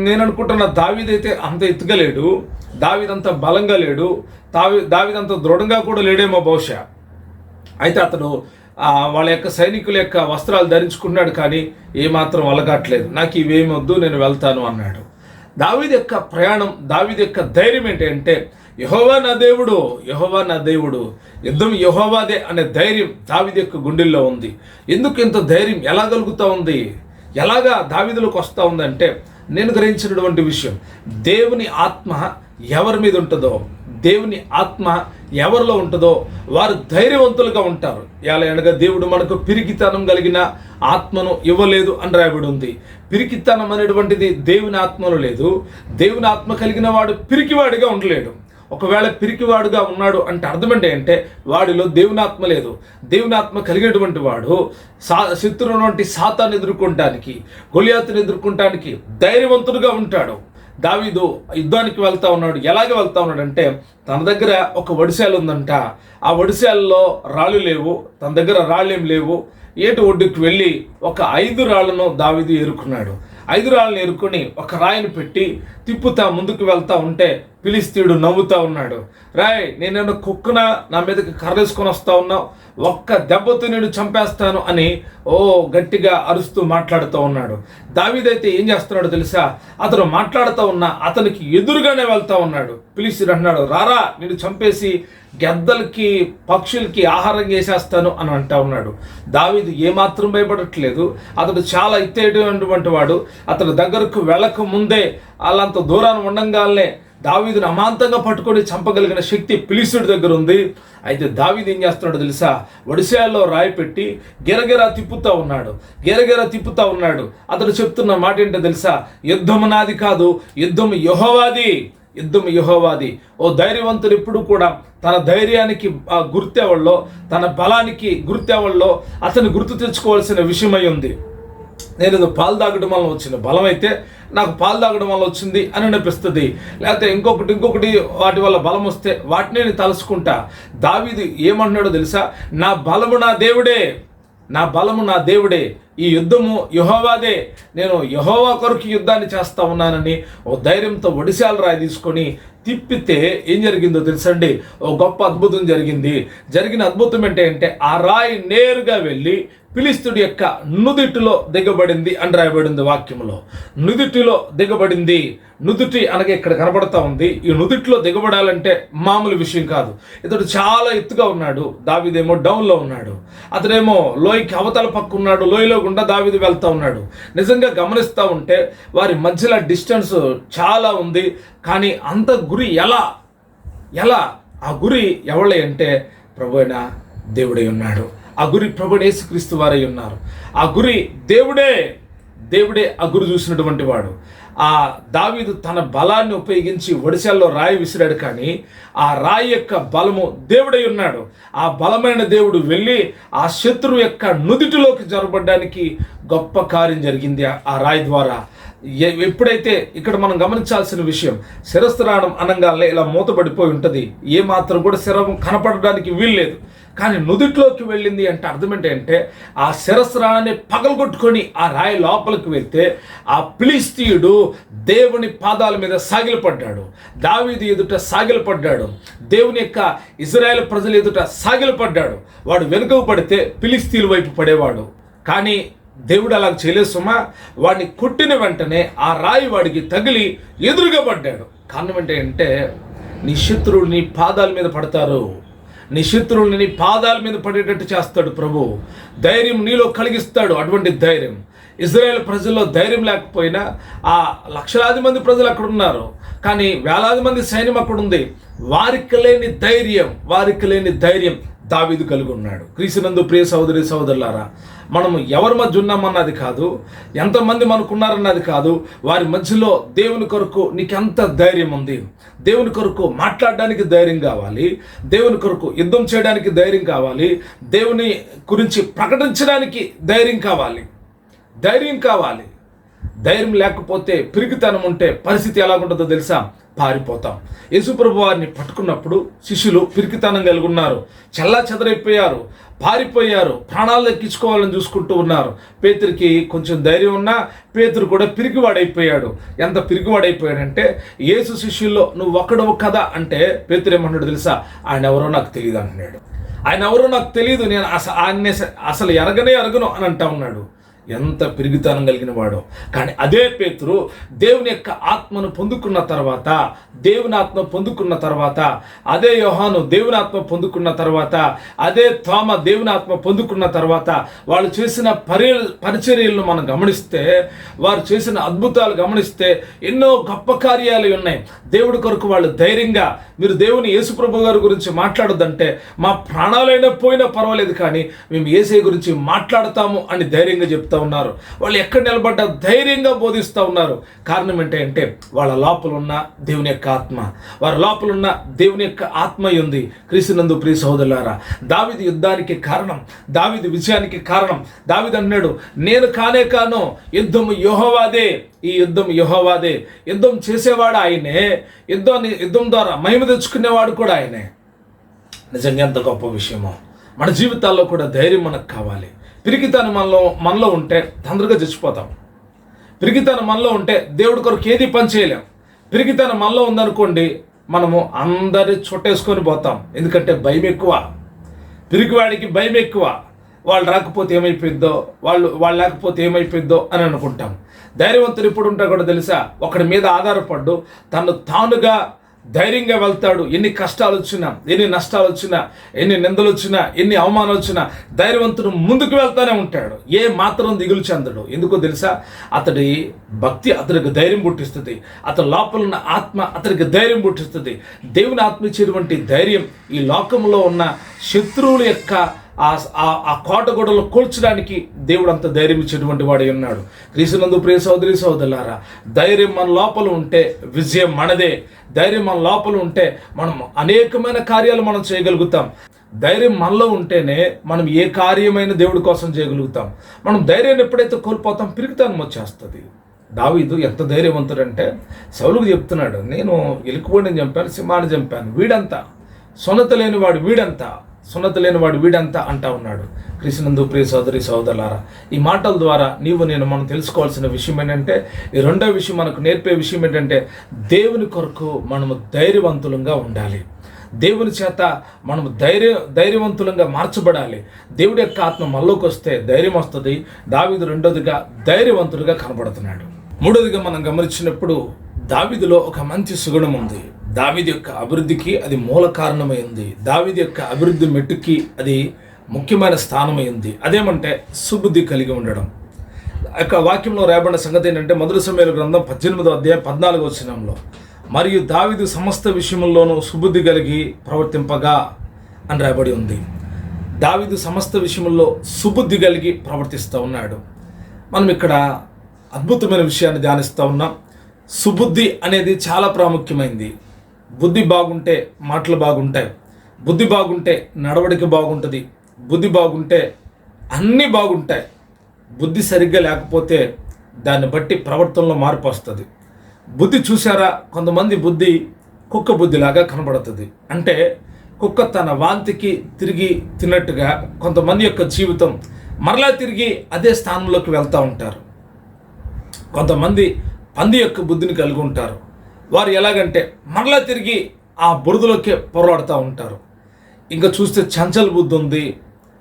నేను అనుకుంటున్న దావీదైతే అంత ఎత్తుగా లేడు, దావీదంత బలంగా లేడు, దావీదంత దృఢంగా కూడా లేడేమో బహుశా. అయితే అతడు వాళ్ళ యొక్క సైనికుల యొక్క వస్త్రాలు ధరించుకున్నాడు, కానీ ఏమాత్రం అలగట్లేదు. నాకు ఇవేమి వద్దు, నేను వెళ్తాను అన్నాడు. దావీదు యొక్క ప్రయాణం, దావీదు యొక్క ధైర్యం ఏంటంటే యెహోవా నా దేవుడు, యెహోవా నా దేవుడు, యుద్ధం యెహోవాదే అనే ధైర్యం దావీదు యొక్క గుండెల్లో ఉంది. ఎందుకు ఇంత ధైర్యం ఎలా కలుగుతూ ఉంది, ఎలాగా దావీదులోకి వస్తూ ఉందంటే నేను గ్రహించినటువంటి విషయం, దేవుని ఆత్మ ఎవరి మీద ఉంటుందో, దేవుని ఆత్మ ఎవరిలో ఉంటుందో వారు ధైర్యవంతులుగా ఉంటారు. ఎలా అనగా దేవుడు మనకు పిరికితనం కలిగిన ఆత్మను ఇవ్వలేదు అని రాయబడి ఉంది. పిరికితనం అనేటువంటిది దేవుని ఆత్మలో లేదు. దేవుని ఆత్మ కలిగిన వాడు పిరికివాడిగా ఉండలేడు. ఒకవేళ పిరికివాడుగా ఉన్నాడు అంటే అర్థం ఏంటంటే వాడిలో దేవుని ఆత్మ లేదు. దేవుని ఆత్మ కలిగినటువంటి వాడు శత్రువును వంటి సాతాన్ని ఎదుర్కొనడానికి, గొలియాతుని ఎదుర్కొనడానికి ధైర్యవంతుడుగా ఉంటాడు. దావీదు యుద్ధానికి వెళ్తా ఉన్నాడు. ఎలాగ వెళ్తా ఉన్నాడు అంటే తన దగ్గర ఒక ఒడిశాల ఉందంట. ఆ ఒడిశాలలో రాళ్ళు లేవు, తన దగ్గర రాళ్ళేం లేవు. ఏటి ఒడ్డుకు వెళ్ళి ఒక 5 రాళ్లను దావీదు ఏరుకున్నాడు. 5 రాళ్ళను ఏరుకొని ఒక రాయిని పెట్టి తిప్పుతా ముందుకు వెళ్తా ఉంటే ఫిలిష్తీయుడు నవ్వుతా ఉన్నాడు. రాయ్, నేనేమో కుక్కన నా మీదకి కర్రేసుకొని వస్తా ఉన్నావు, ఒక్క దెబ్బతో నేను చంపేస్తాను అని గట్టిగా అరుస్తూ మాట్లాడుతూ ఉన్నాడు. దావీదైతే ఏం చేస్తున్నాడో తెలుసా, అతను మాట్లాడుతూ ఉన్నా అతనికి ఎదురుగానే వెళ్తా ఉన్నాడు. ఫిలిష్తీయుడు అంటున్నాడు, రారా నేను చంపేసి గెద్దలకి పక్షులకి ఆహారం చేసేస్తాను అని అంటా ఉన్నాడు. దావీదు ఏమాత్రం భయపడట్లేదు. అతడు చాలా ఎత్తేటువంటి వాడు. అతడు దగ్గరకు వెళ్ళక ముందే అలాంత దూరాన్ని ఉండంగానే దావీదును అమాంతంగా పట్టుకొని చంపగలిగిన శక్తి ఫిలిష్తీయుడి దగ్గర ఉంది. అయితే దావీదు ఏం చేస్తున్నాడు తెలుసా, ఒడిశాల్లో రాయి పెట్టి గిరగిరా తిప్పుతా ఉన్నాడు. అతడు చెప్తున్న మాట ఏంటో తెలుసా, యుద్ధము నాది కాదు, యుద్ధము యెహోవాది. ఓ ధైర్యవంతుడు ఎప్పుడు కూడా తన ధైర్యానికి గుర్తెవళ్ళో, తన బలానికి గుర్తెవళ్ళో అతను గుర్తు తెచ్చుకోవాల్సిన విషయమై ఉంది. నేను ఏదో పాలు తాగడం వల్ల వచ్చిన బలం అయితే నాకు పాలు తాగడం వల్ల వచ్చింది అని అనిపిస్తుంది, లేకపోతే ఇంకొకటి వాటి వల్ల బలం వస్తే వాటినే నేను తలుసుకుంటా. దావీదు ఏమంటున్నాడో తెలుసా, నా బలము నా దేవుడే, ఈ యుద్ధము యెహోవాదే, నేను యెహోవా కొరకు యుద్ధాన్ని చేస్తా ఉన్నానని ఓ ధైర్యంతో ఒడిశాల రాయి తీసుకొని తిప్పితే ఏం జరిగిందో తెలుసండి, ఓ గొప్ప అద్భుతం జరిగిన అద్భుతం ఏంటంటే ఆ రాయి నేరుగా వెళ్ళి ఫిలిష్తీయుడి యొక్క నుదిటిలో దిగబడింది అని రాయబడింది వాక్యంలో. నుదిటిలో దిగబడింది. నుదుటి అనగా ఇక్కడ కనబడతా ఉంది. ఈ నుదిటిలో దిగబడాలంటే మామూలు విషయం కాదు. ఇతడు చాలా ఎత్తుగా ఉన్నాడు, దావీదేమో డౌన్లో ఉన్నాడు. అతడేమో లోయకి అవతల పక్క ఉన్నాడు, లోయలో గుండా దావీదు వెళ్తా ఉన్నాడు. నిజంగా గమనిస్తూ ఉంటే వారి మధ్యలో డిస్టెన్స్ చాలా ఉంది. కానీ అంత గురి ఎలా ఆ గురి ఎవళ్ళే అంటే ప్రభువైన దేవుడై ఉన్నాడు. ఆ గురి ప్రభువైన యేసుక్రీస్తు వారై ఉన్నారు. ఆ గురి దేవుడే ఆ గురి చూసినటువంటి వాడు. ఆ దావీదు తన బలాన్ని ఉపయోగించి ఒడిశాల్లో రాయి విసిరాడు, కానీ ఆ రాయి యొక్క బలము దేవుడై ఉన్నాడు. ఆ బలమైన దేవుడు వెళ్ళి ఆ శత్రువు యొక్క నుదిటిలోకి జరబడ్డానికి గొప్ప కార్యం జరిగింది ఆ రాయి ద్వారా. ఎప్పుడైతే ఇక్కడ మనం గమనించాల్సిన విషయం, శిరస్త్రాణం అనగానే ఇలా మూతపడిపోయి ఉంటుంది, ఏమాత్రం కూడా శిరం కనపడడానికి వీల్లేదు. కానీ నుదిట్లోకి వెళ్ళింది అంటే అర్థం ఏంటంటే ఆ శిరస్రాన్ని పగలగొట్టుకొని ఆ రాయి లోపలికి వెళ్తే ఆ ఫిలిష్తీయుడు దేవుని పాదాల మీద సాగిలపడ్డాడు, దావీదు ఎదుట సాగిలపడ్డాడు, దేవుని యొక్క ఇజ్రాయేల్ ప్రజల ఎదుట సాగిలపడ్డాడు. వాడు వెనుకకు పడితే ఫిలిష్తీయుల వైపు పడేవాడు. కానీ దేవుడు అలా చేయలేదు సుమా. వాడిని కొట్టిన వెంటనే ఆ రాయి వాడికి తగిలి ఎదురుగా పడ్డాడు. కారణం ఏంటంటే నీ శత్రువులు నీ పాదాల మీద పడతారు, నీ శత్రువుల్ని నీ పాదాల మీద పడేటట్టు చేస్తాడు ప్రభు. ధైర్యం నీలో కలిగిస్తాడు. అటువంటి ధైర్యం ఇజ్రాయేల్ ప్రజల్లో ధైర్యం లేకపోయినా ఆ లక్షలాది మంది ప్రజలు అక్కడ ఉన్నారు, కానీ వేలాది మంది సైన్యం అక్కడ ఉంది. వారికి లేని ధైర్యం దావీదు కలిగి ఉన్నాడు. క్రీస్తునందు ప్రియ సహోదరి సహోదరులారా, మనము ఎవరి మధ్య ఉన్నామన్నది కాదు, ఎంతమంది మనకున్నారన్నది కాదు, వారి మధ్యలో దేవుని కొరకు నీకెంత ధైర్యం ఉంది, దేవుని కొరకు మాట్లాడడానికి ధైర్యం కావాలి, దేవుని కొరకు యుద్ధం చేయడానికి ధైర్యం కావాలి, దేవుని గురించి ప్రకటించడానికి ధైర్యం కావాలి. ధైర్యం లేకపోతే, పిరికితనం ఉంటే పరిస్థితి ఎలాగుంటుందో తెలుసా? పారిపోతాం. యేసుప్రభు వారిని పట్టుకున్నప్పుడు శిష్యులు పిరికితనం కలిగి ఉన్నారు, చల్లా చెదరైపోయారు, పారిపోయారు, ప్రాణాలు దక్కించుకోవాలని చూసుకుంటూ ఉన్నారు. పేతురికి కొంచెం ధైర్యం ఉన్నా పేతురు కూడా పిరికివాడైపోయాడు. ఎంత పిరికివాడైపోయాడంటే, యేసు శిష్యుల్లో నువ్వు ఒక్కడవు కదా అంటే పేతురు ఏమన్నాడు తెలుసా? ఆయన ఎవరో నాకు తెలియదు అంటున్నాడు. ఆయన ఎవరో నాకు తెలియదు, నేను అసలు ఎరగను అని అంటా ఉన్నాడు. ఎంత పిరిగితనం కలిగిన వాడో. కానీ అదే పేతురు దేవుని యొక్క ఆత్మను పొందుకున్న తర్వాత, అదే యోహాను దేవుని ఆత్మ పొందుకున్న తర్వాత, అదే తోమ దేవుని ఆత్మ పొందుకున్న తర్వాత వాళ్ళు చేసిన పరిచర్యలను మనం గమనిస్తే, వారు చేసిన అద్భుతాలు గమనిస్తే ఎన్నో గొప్ప కార్యాలు ఉన్నాయి. దేవుడి కొరకు వాళ్ళు ధైర్యంగా, మీరు దేవుని యేసుప్రభు గారి గురించి మాట్లాడొద్దంటే మా ప్రాణాలైనా పోయినా పర్వాలేదు కానీ మేము యేసే గురించి మాట్లాడతాము అని ధైర్యంగా చెప్తారు ఉన్నారు. వాళ్ళు ఎక్కడ నిలబడ్డా ధైర్యంగా బోధిస్తూ ఉన్నారు. కారణం ఏంటంటే వాళ్ళ లోపల ఉన్న దేవుని యొక్క ఆత్మ, వారి లోపల ఉన్న దేవుని యొక్క ఆత్మ ఉంది. క్రీస్తునందు ప్రియ సహోదరులారా, దావీదు యుద్ధానికి కారణం, దావీదు విజయానికి కారణం, దావీదు అన్నాడు, నేను కానే కాను, యుద్ధము యెహోవాదే, ఈ యుద్ధం యెహోవాదే. యుద్ధం చేసేవాడు ఆయనే, యుద్ధం ద్వారా మహిమ తెచ్చుకునేవాడు కూడా ఆయనే. నిజంగా ఎంత గొప్ప విషయమో. మన జీవితాల్లో కూడా ధైర్యం మనకు కావాలి. పిరికితనం మనలో ఉంటే తొందరగా చచ్చిపోతాం. పిరికితనం మనలో ఉంటే దేవుడి కొరకు ఏది పని చేయలేం. పిరికితనం మనలో ఉందనుకోండి, మనము అందరి చుట్టేసుకొని పోతాం. ఎందుకంటే భయం ఎక్కువ, పిరికివాడికి భయం ఎక్కువ. వాళ్ళు రాకపోతే ఏమైపోయిద్దో, వాళ్ళు లేకపోతే ఏమైపోయిద్దో అని అనుకుంటాం. ధైర్యవంతుడు ఎప్పుడు ఉంటా కూడా తెలుసా? ఒకడి మీద ఆధారపడ్డు తను తానుగా ధైర్యంగా వెళ్తాడు. ఎన్ని కష్టాలు వచ్చినా, ఎన్ని నష్టాలు వచ్చినా, ఎన్ని నిందలు వచ్చినా, ఎన్ని అవమానాలు వచ్చినా ధైర్యవంతుడు ముందుకు వెళ్తానే ఉంటాడు. ఏ మాత్రం దిగులు చెందడు. ఎందుకో తెలుసా? అతడి భక్తి అతడికి ధైర్యం పుట్టిస్తుంది. అతని లోపల ఉన్న ఆత్మ అతడికి ధైర్యం పుట్టిస్తుంది. దేవుని ఆత్మ ఇచ్చేటువంటి ధైర్యం ఈ లోకంలో ఉన్న శత్రువుల యొక్క ఆ కోటగొడలు కూల్చడానికి దేవుడు అంత ధైర్యం ఇచ్చేటువంటి వాడు ఉన్నాడు. క్రీస్తునందు ప్రియ సహోదరి సహోదరులారా, ధైర్యం మన లోపల ఉంటే విజయం మనదే. ధైర్యం మన లోపల ఉంటే మనం అనేకమైన కార్యాలు మనం చేయగలుగుతాం. ధైర్యం మనలో ఉంటేనే మనం ఏ కార్యమైన దేవుడి కోసం చేయగలుగుతాం. మనం ధైర్యాన్ని ఎప్పుడైతే కోల్పోతాం, పిరికితనం వచ్చేస్తుంది. దావీదు ఎంత ధైర్యవంతుడంటే సౌలుకు చెప్తున్నాడు, నేను ఎలుకబోడిని చంపాను, సింహాన్ని చంపాను, వీడంతా సున్నత లేనివాడు వీడంతా అంటా ఉన్నాడు. క్రీస్తునందు ప్రియ సోదరి సోదరులారా, ఈ మాటల ద్వారా మనం తెలుసుకోవాల్సిన విషయం ఏంటంటే, ఈ రెండో విషయం మనకు నేర్పే విషయం ఏంటంటే, దేవుని కొరకు మనము ధైర్యవంతులంగా ఉండాలి. దేవుని చేత మనము ధైర్యవంతులంగా మార్చబడాలి. దేవుడి యొక్క ఆత్మ మనలోకి వస్తే ధైర్యం వస్తుంది. దావీదు రెండోదిగా ధైర్యవంతుడిగా కనబడుతున్నాడు. మూడోదిగా మనం గమనించినప్పుడు దావీదులో ఒక మంచి సుగుణం ఉంది. దావీదు యొక్క అభివృద్ధికి అది మూల కారణమైంది. దావీదు యొక్క అభివృద్ధి మెట్టుకి అది ముఖ్యమైన స్థానమైంది. అదేమంటే సుబుద్ధి కలిగి ఉండడం. యొక్క వాక్యంలో రాయబడిన సంగతి ఏంటంటే, మొదటి సమూయేలు గ్రంథం 18వ అధ్యాయం 14వ వచనంలో, మరియు దావీదు సమస్త విషయంలోనూ సుబుద్ధి కలిగి ప్రవర్తింపగా అని రాయబడి ఉంది. దావీదు సమస్త విషయంలో సుబుద్ధి కలిగి ప్రవర్తిస్తూ ఉన్నాడు. మనం ఇక్కడ అద్భుతమైన విషయాన్ని ధ్యానిస్తూ ఉన్నాం. సుబుద్ధి అనేది చాలా ప్రాముఖ్యమైంది. బుద్ధి బాగుంటే మాటలు బాగుంటాయి, బుద్ధి బాగుంటే నడవడిక బాగుంటుంది, బుద్ధి బాగుంటే అన్నీ బాగుంటాయి. బుద్ధి సరిగ్గా లేకపోతే దాన్ని బట్టి ప్రవర్తనలో మార్పు వస్తుంది. బుద్ధి చూసారా, కొంతమంది బుద్ధి కుక్క బుద్ధిలాగా కనబడుతుంది. అంటే కుక్క తన వాంతికి తిరిగి తిన్నట్టుగా కొంతమంది యొక్క జీవితం మరలా తిరిగి అదే స్థానంలోకి వెళ్తూ ఉంటారు. కొంతమంది పంది యొక్క బుద్ధిని కలిగి ఉంటారు. వారు ఎలాగంటే మరలా తిరిగి ఆ బురదలోకే పొరలాడుతూ ఉంటారు. ఇంకా చూస్తే చంచల బుద్ధి ఉంది,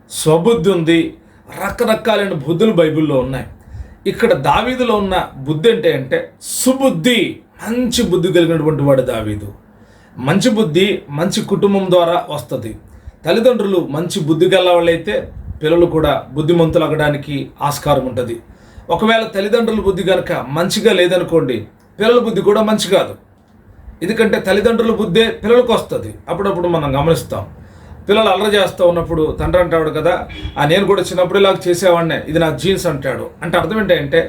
స్వబుద్ధి ఉంది, రకరకాలైన బుద్ధులు బైబిల్లో ఉన్నాయి. ఇక్కడ దావీదులో ఉన్న బుద్ధి అంటే సుబుద్ధి, మంచి బుద్ధి కలిగినటువంటి వాడు దావీదు. మంచి బుద్ధి మంచి కుటుంబం ద్వారా వస్తుంది. తల్లిదండ్రులు మంచి బుద్ధి గల వాళ్ళైతే పిల్లలు కూడా బుద్ధిమంతులు అవ్వడానికి ఆస్కారం ఉంటుంది. ఒకవేళ తల్లిదండ్రుల బుద్ధి కనుక మంచిగా లేదనుకోండి, పిల్లల బుద్ధి కూడా మంచి కాదు. ఎందుకంటే తల్లిదండ్రుల బుద్ధే పిల్లలకు వస్తుంది. అప్పుడప్పుడు మనం గమనిస్తాం, పిల్లలు అల్లరి చేస్తూ ఉన్నప్పుడు తండ్రి అంటాడు కదా, నేను కూడా చిన్నప్పుడు ఇలాగ చేసేవాడినే, ఇది నా జీన్స్ అంటాడు. అంటే అర్థం ఏంటంటే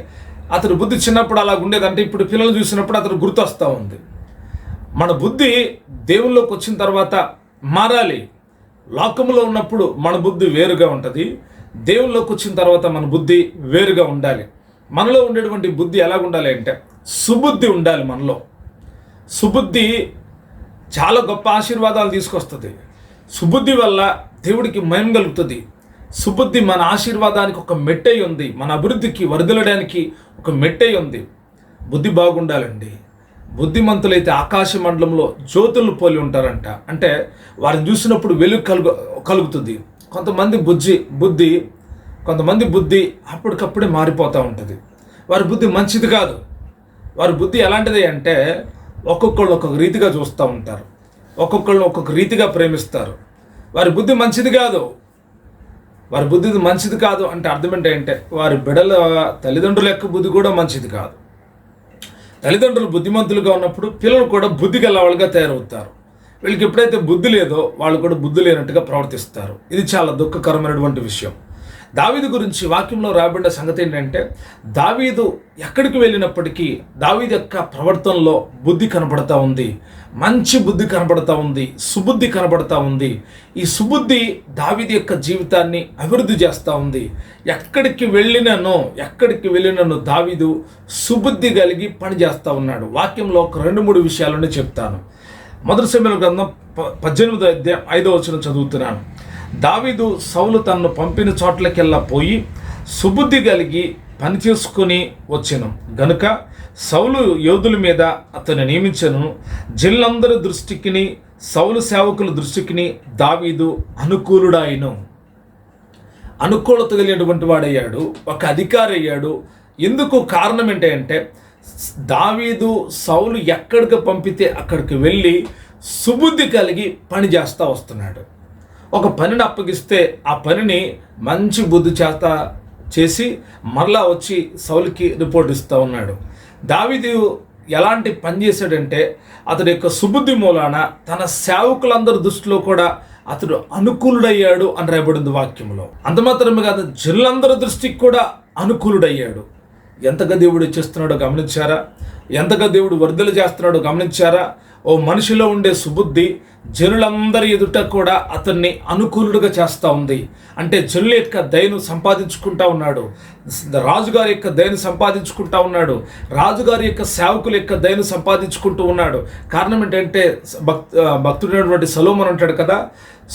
అతని బుద్ధి చిన్నప్పుడు అలాగ ఉండేదంటే ఇప్పుడు పిల్లలు చూసినప్పుడు అతను గుర్తొస్తూ ఉంది. మన బుద్ధి దేవుల్లోకి వచ్చిన తర్వాత మారాలి. లోకంలో ఉన్నప్పుడు మన బుద్ధి వేరుగా ఉంటుంది, దేవుల్లోకి వచ్చిన తర్వాత మన బుద్ధి వేరుగా ఉండాలి. మనలో ఉండేటువంటి బుద్ధి ఎలాగ ఉండాలి అంటే సుబుద్ధి ఉండాలి. మనలో సుబుద్ధి చాలా గొప్ప ఆశీర్వాదాలు తీసుకొస్తుంది. సుబుద్ధి వల్ల దేవుడికి మహిమ కలుగుతుంది. సుబుద్ధి మన ఆశీర్వాదానికి ఒక మెట్టై ఉంది, మన అభివృద్ధికి వరదలడానికి ఒక మెట్టై ఉంది. బుద్ధి బాగుండాలండి. బుద్ధిమంతులైతే ఆకాశ మండలంలో జ్యోతులు పోలి ఉంటారంట. అంటే వారిని చూసినప్పుడు వెలుగు కలుగుతుంది. కొంతమంది బుద్ధి అప్పటికప్పుడే మారిపోతూ ఉంటుంది. వారి బుద్ధి మంచిది కాదు. వారి బుద్ధి ఎలాంటిది అంటే ఒక్కొక్కళ్ళు ఒక్కొక్క రీతిగా చూస్తూ ఉంటారు, ఒక్కొక్కళ్ళు ఒక్కొక్క రీతిగా ప్రేమిస్తారు. వారి బుద్ధి మంచిది కాదు. వారి బుద్ధి మంచిది కాదు అంటే అర్థం ఏంటంటే వారి బిడ్డల తల్లిదండ్రుల యొక్క బుద్ధి కూడా మంచిది కాదు. తల్లిదండ్రులు బుద్ధిమంతులుగా ఉన్నప్పుడు పిల్లలు కూడా బుద్ధి గల వాళ్ళుగా తయారవుతారు. వీళ్ళకి ఎప్పుడైతే బుద్ధి లేదో వాళ్ళు కూడా బుద్ధి లేనట్టుగా ప్రవర్తిస్తారు. ఇది చాలా దుఃఖకరమైనటువంటి విషయం. దావీదు గురించి వాక్యంలో రాబడిన సంగతి ఏంటంటే దావీదు ఎక్కడికి వెళ్ళినప్పటికీ దావీదు యొక్క ప్రవర్తనలో బుద్ధి కనబడతా ఉంది, మంచి బుద్ధి కనబడతా ఉంది, సుబుద్ధి కనబడతా ఉంది. ఈ సుబుద్ధి దావీదు యొక్క జీవితాన్ని అభివృద్ధి చేస్తూ ఉంది. ఎక్కడికి వెళ్ళినను దావీదు సుబుద్ధి కలిగి పనిచేస్తూ ఉన్నాడు. వాక్యంలో ఒక 2-3 విషయాలను చెప్తాను. మొదటి సమూయేలు గ్రంథం 18వ అధ్యాయం 5వ వచనం చదువుతున్నాను. దావీదు సౌలు తనను పంపిన చోట్లకెల్లా పోయి సుబుద్ధి కలిగి పని చేసుకుని వచ్చెను గనుక సౌలు యోధుల మీద అతను నియమించెను. జిల్లందరి దృష్టికిని సౌలు సేవకుల దృష్టికిని దావీదు అనుకూలుడాయను. అనుకూలత కలిగినటువంటి వాడయ్యాడు, ఒక అధికారి అయ్యాడు. ఎందుకు కారణం ఏంటంటే దావీదు సౌలు ఎక్కడికి పంపితే అక్కడికి వెళ్ళి సుబుద్ధి కలిగి పని చేస్తూ వస్తున్నాడు. ఒక పనిని అప్పగిస్తే ఆ పనిని మంచి బుద్ధి చేసి మరలా వచ్చి సౌలుకి రిపోర్ట్ ఇస్తూ ఉన్నాడు. దావీదు ఎలాంటి పని చేశాడంటే అతడి యొక్క సుబుద్ధి మూలాన తన సేవకులందరి దృష్టిలో కూడా అతడు అనుకూలుడయ్యాడు అని రాయబడింది వాక్యంలో. అంత మాత్రమే కాదు, జనులందరి దృష్టికి కూడా అనుకూలుడయ్యాడు. ఎంతగా దేవుడు చేస్తున్నాడో గమనించారా? ఎంతగా దేవుడు వర్ధలు చేస్తున్నాడో గమనించారా? ఓ మనిషిలో ఉండే సుబుద్ధి జనులందరి ఎదుట కూడా అతన్ని అనుకూలుడుగా చేస్తూ ఉంది. అంటే జనుల యొక్క దయను సంపాదించుకుంటా ఉన్నాడు, రాజుగారి యొక్క దయను సంపాదించుకుంటా ఉన్నాడు, రాజుగారి యొక్క సేవకుల యొక్క దయను సంపాదించుకుంటూ ఉన్నాడు. కారణం ఏంటంటే భక్తుడైనటువంటి సొలొమోను అంటాడు కదా,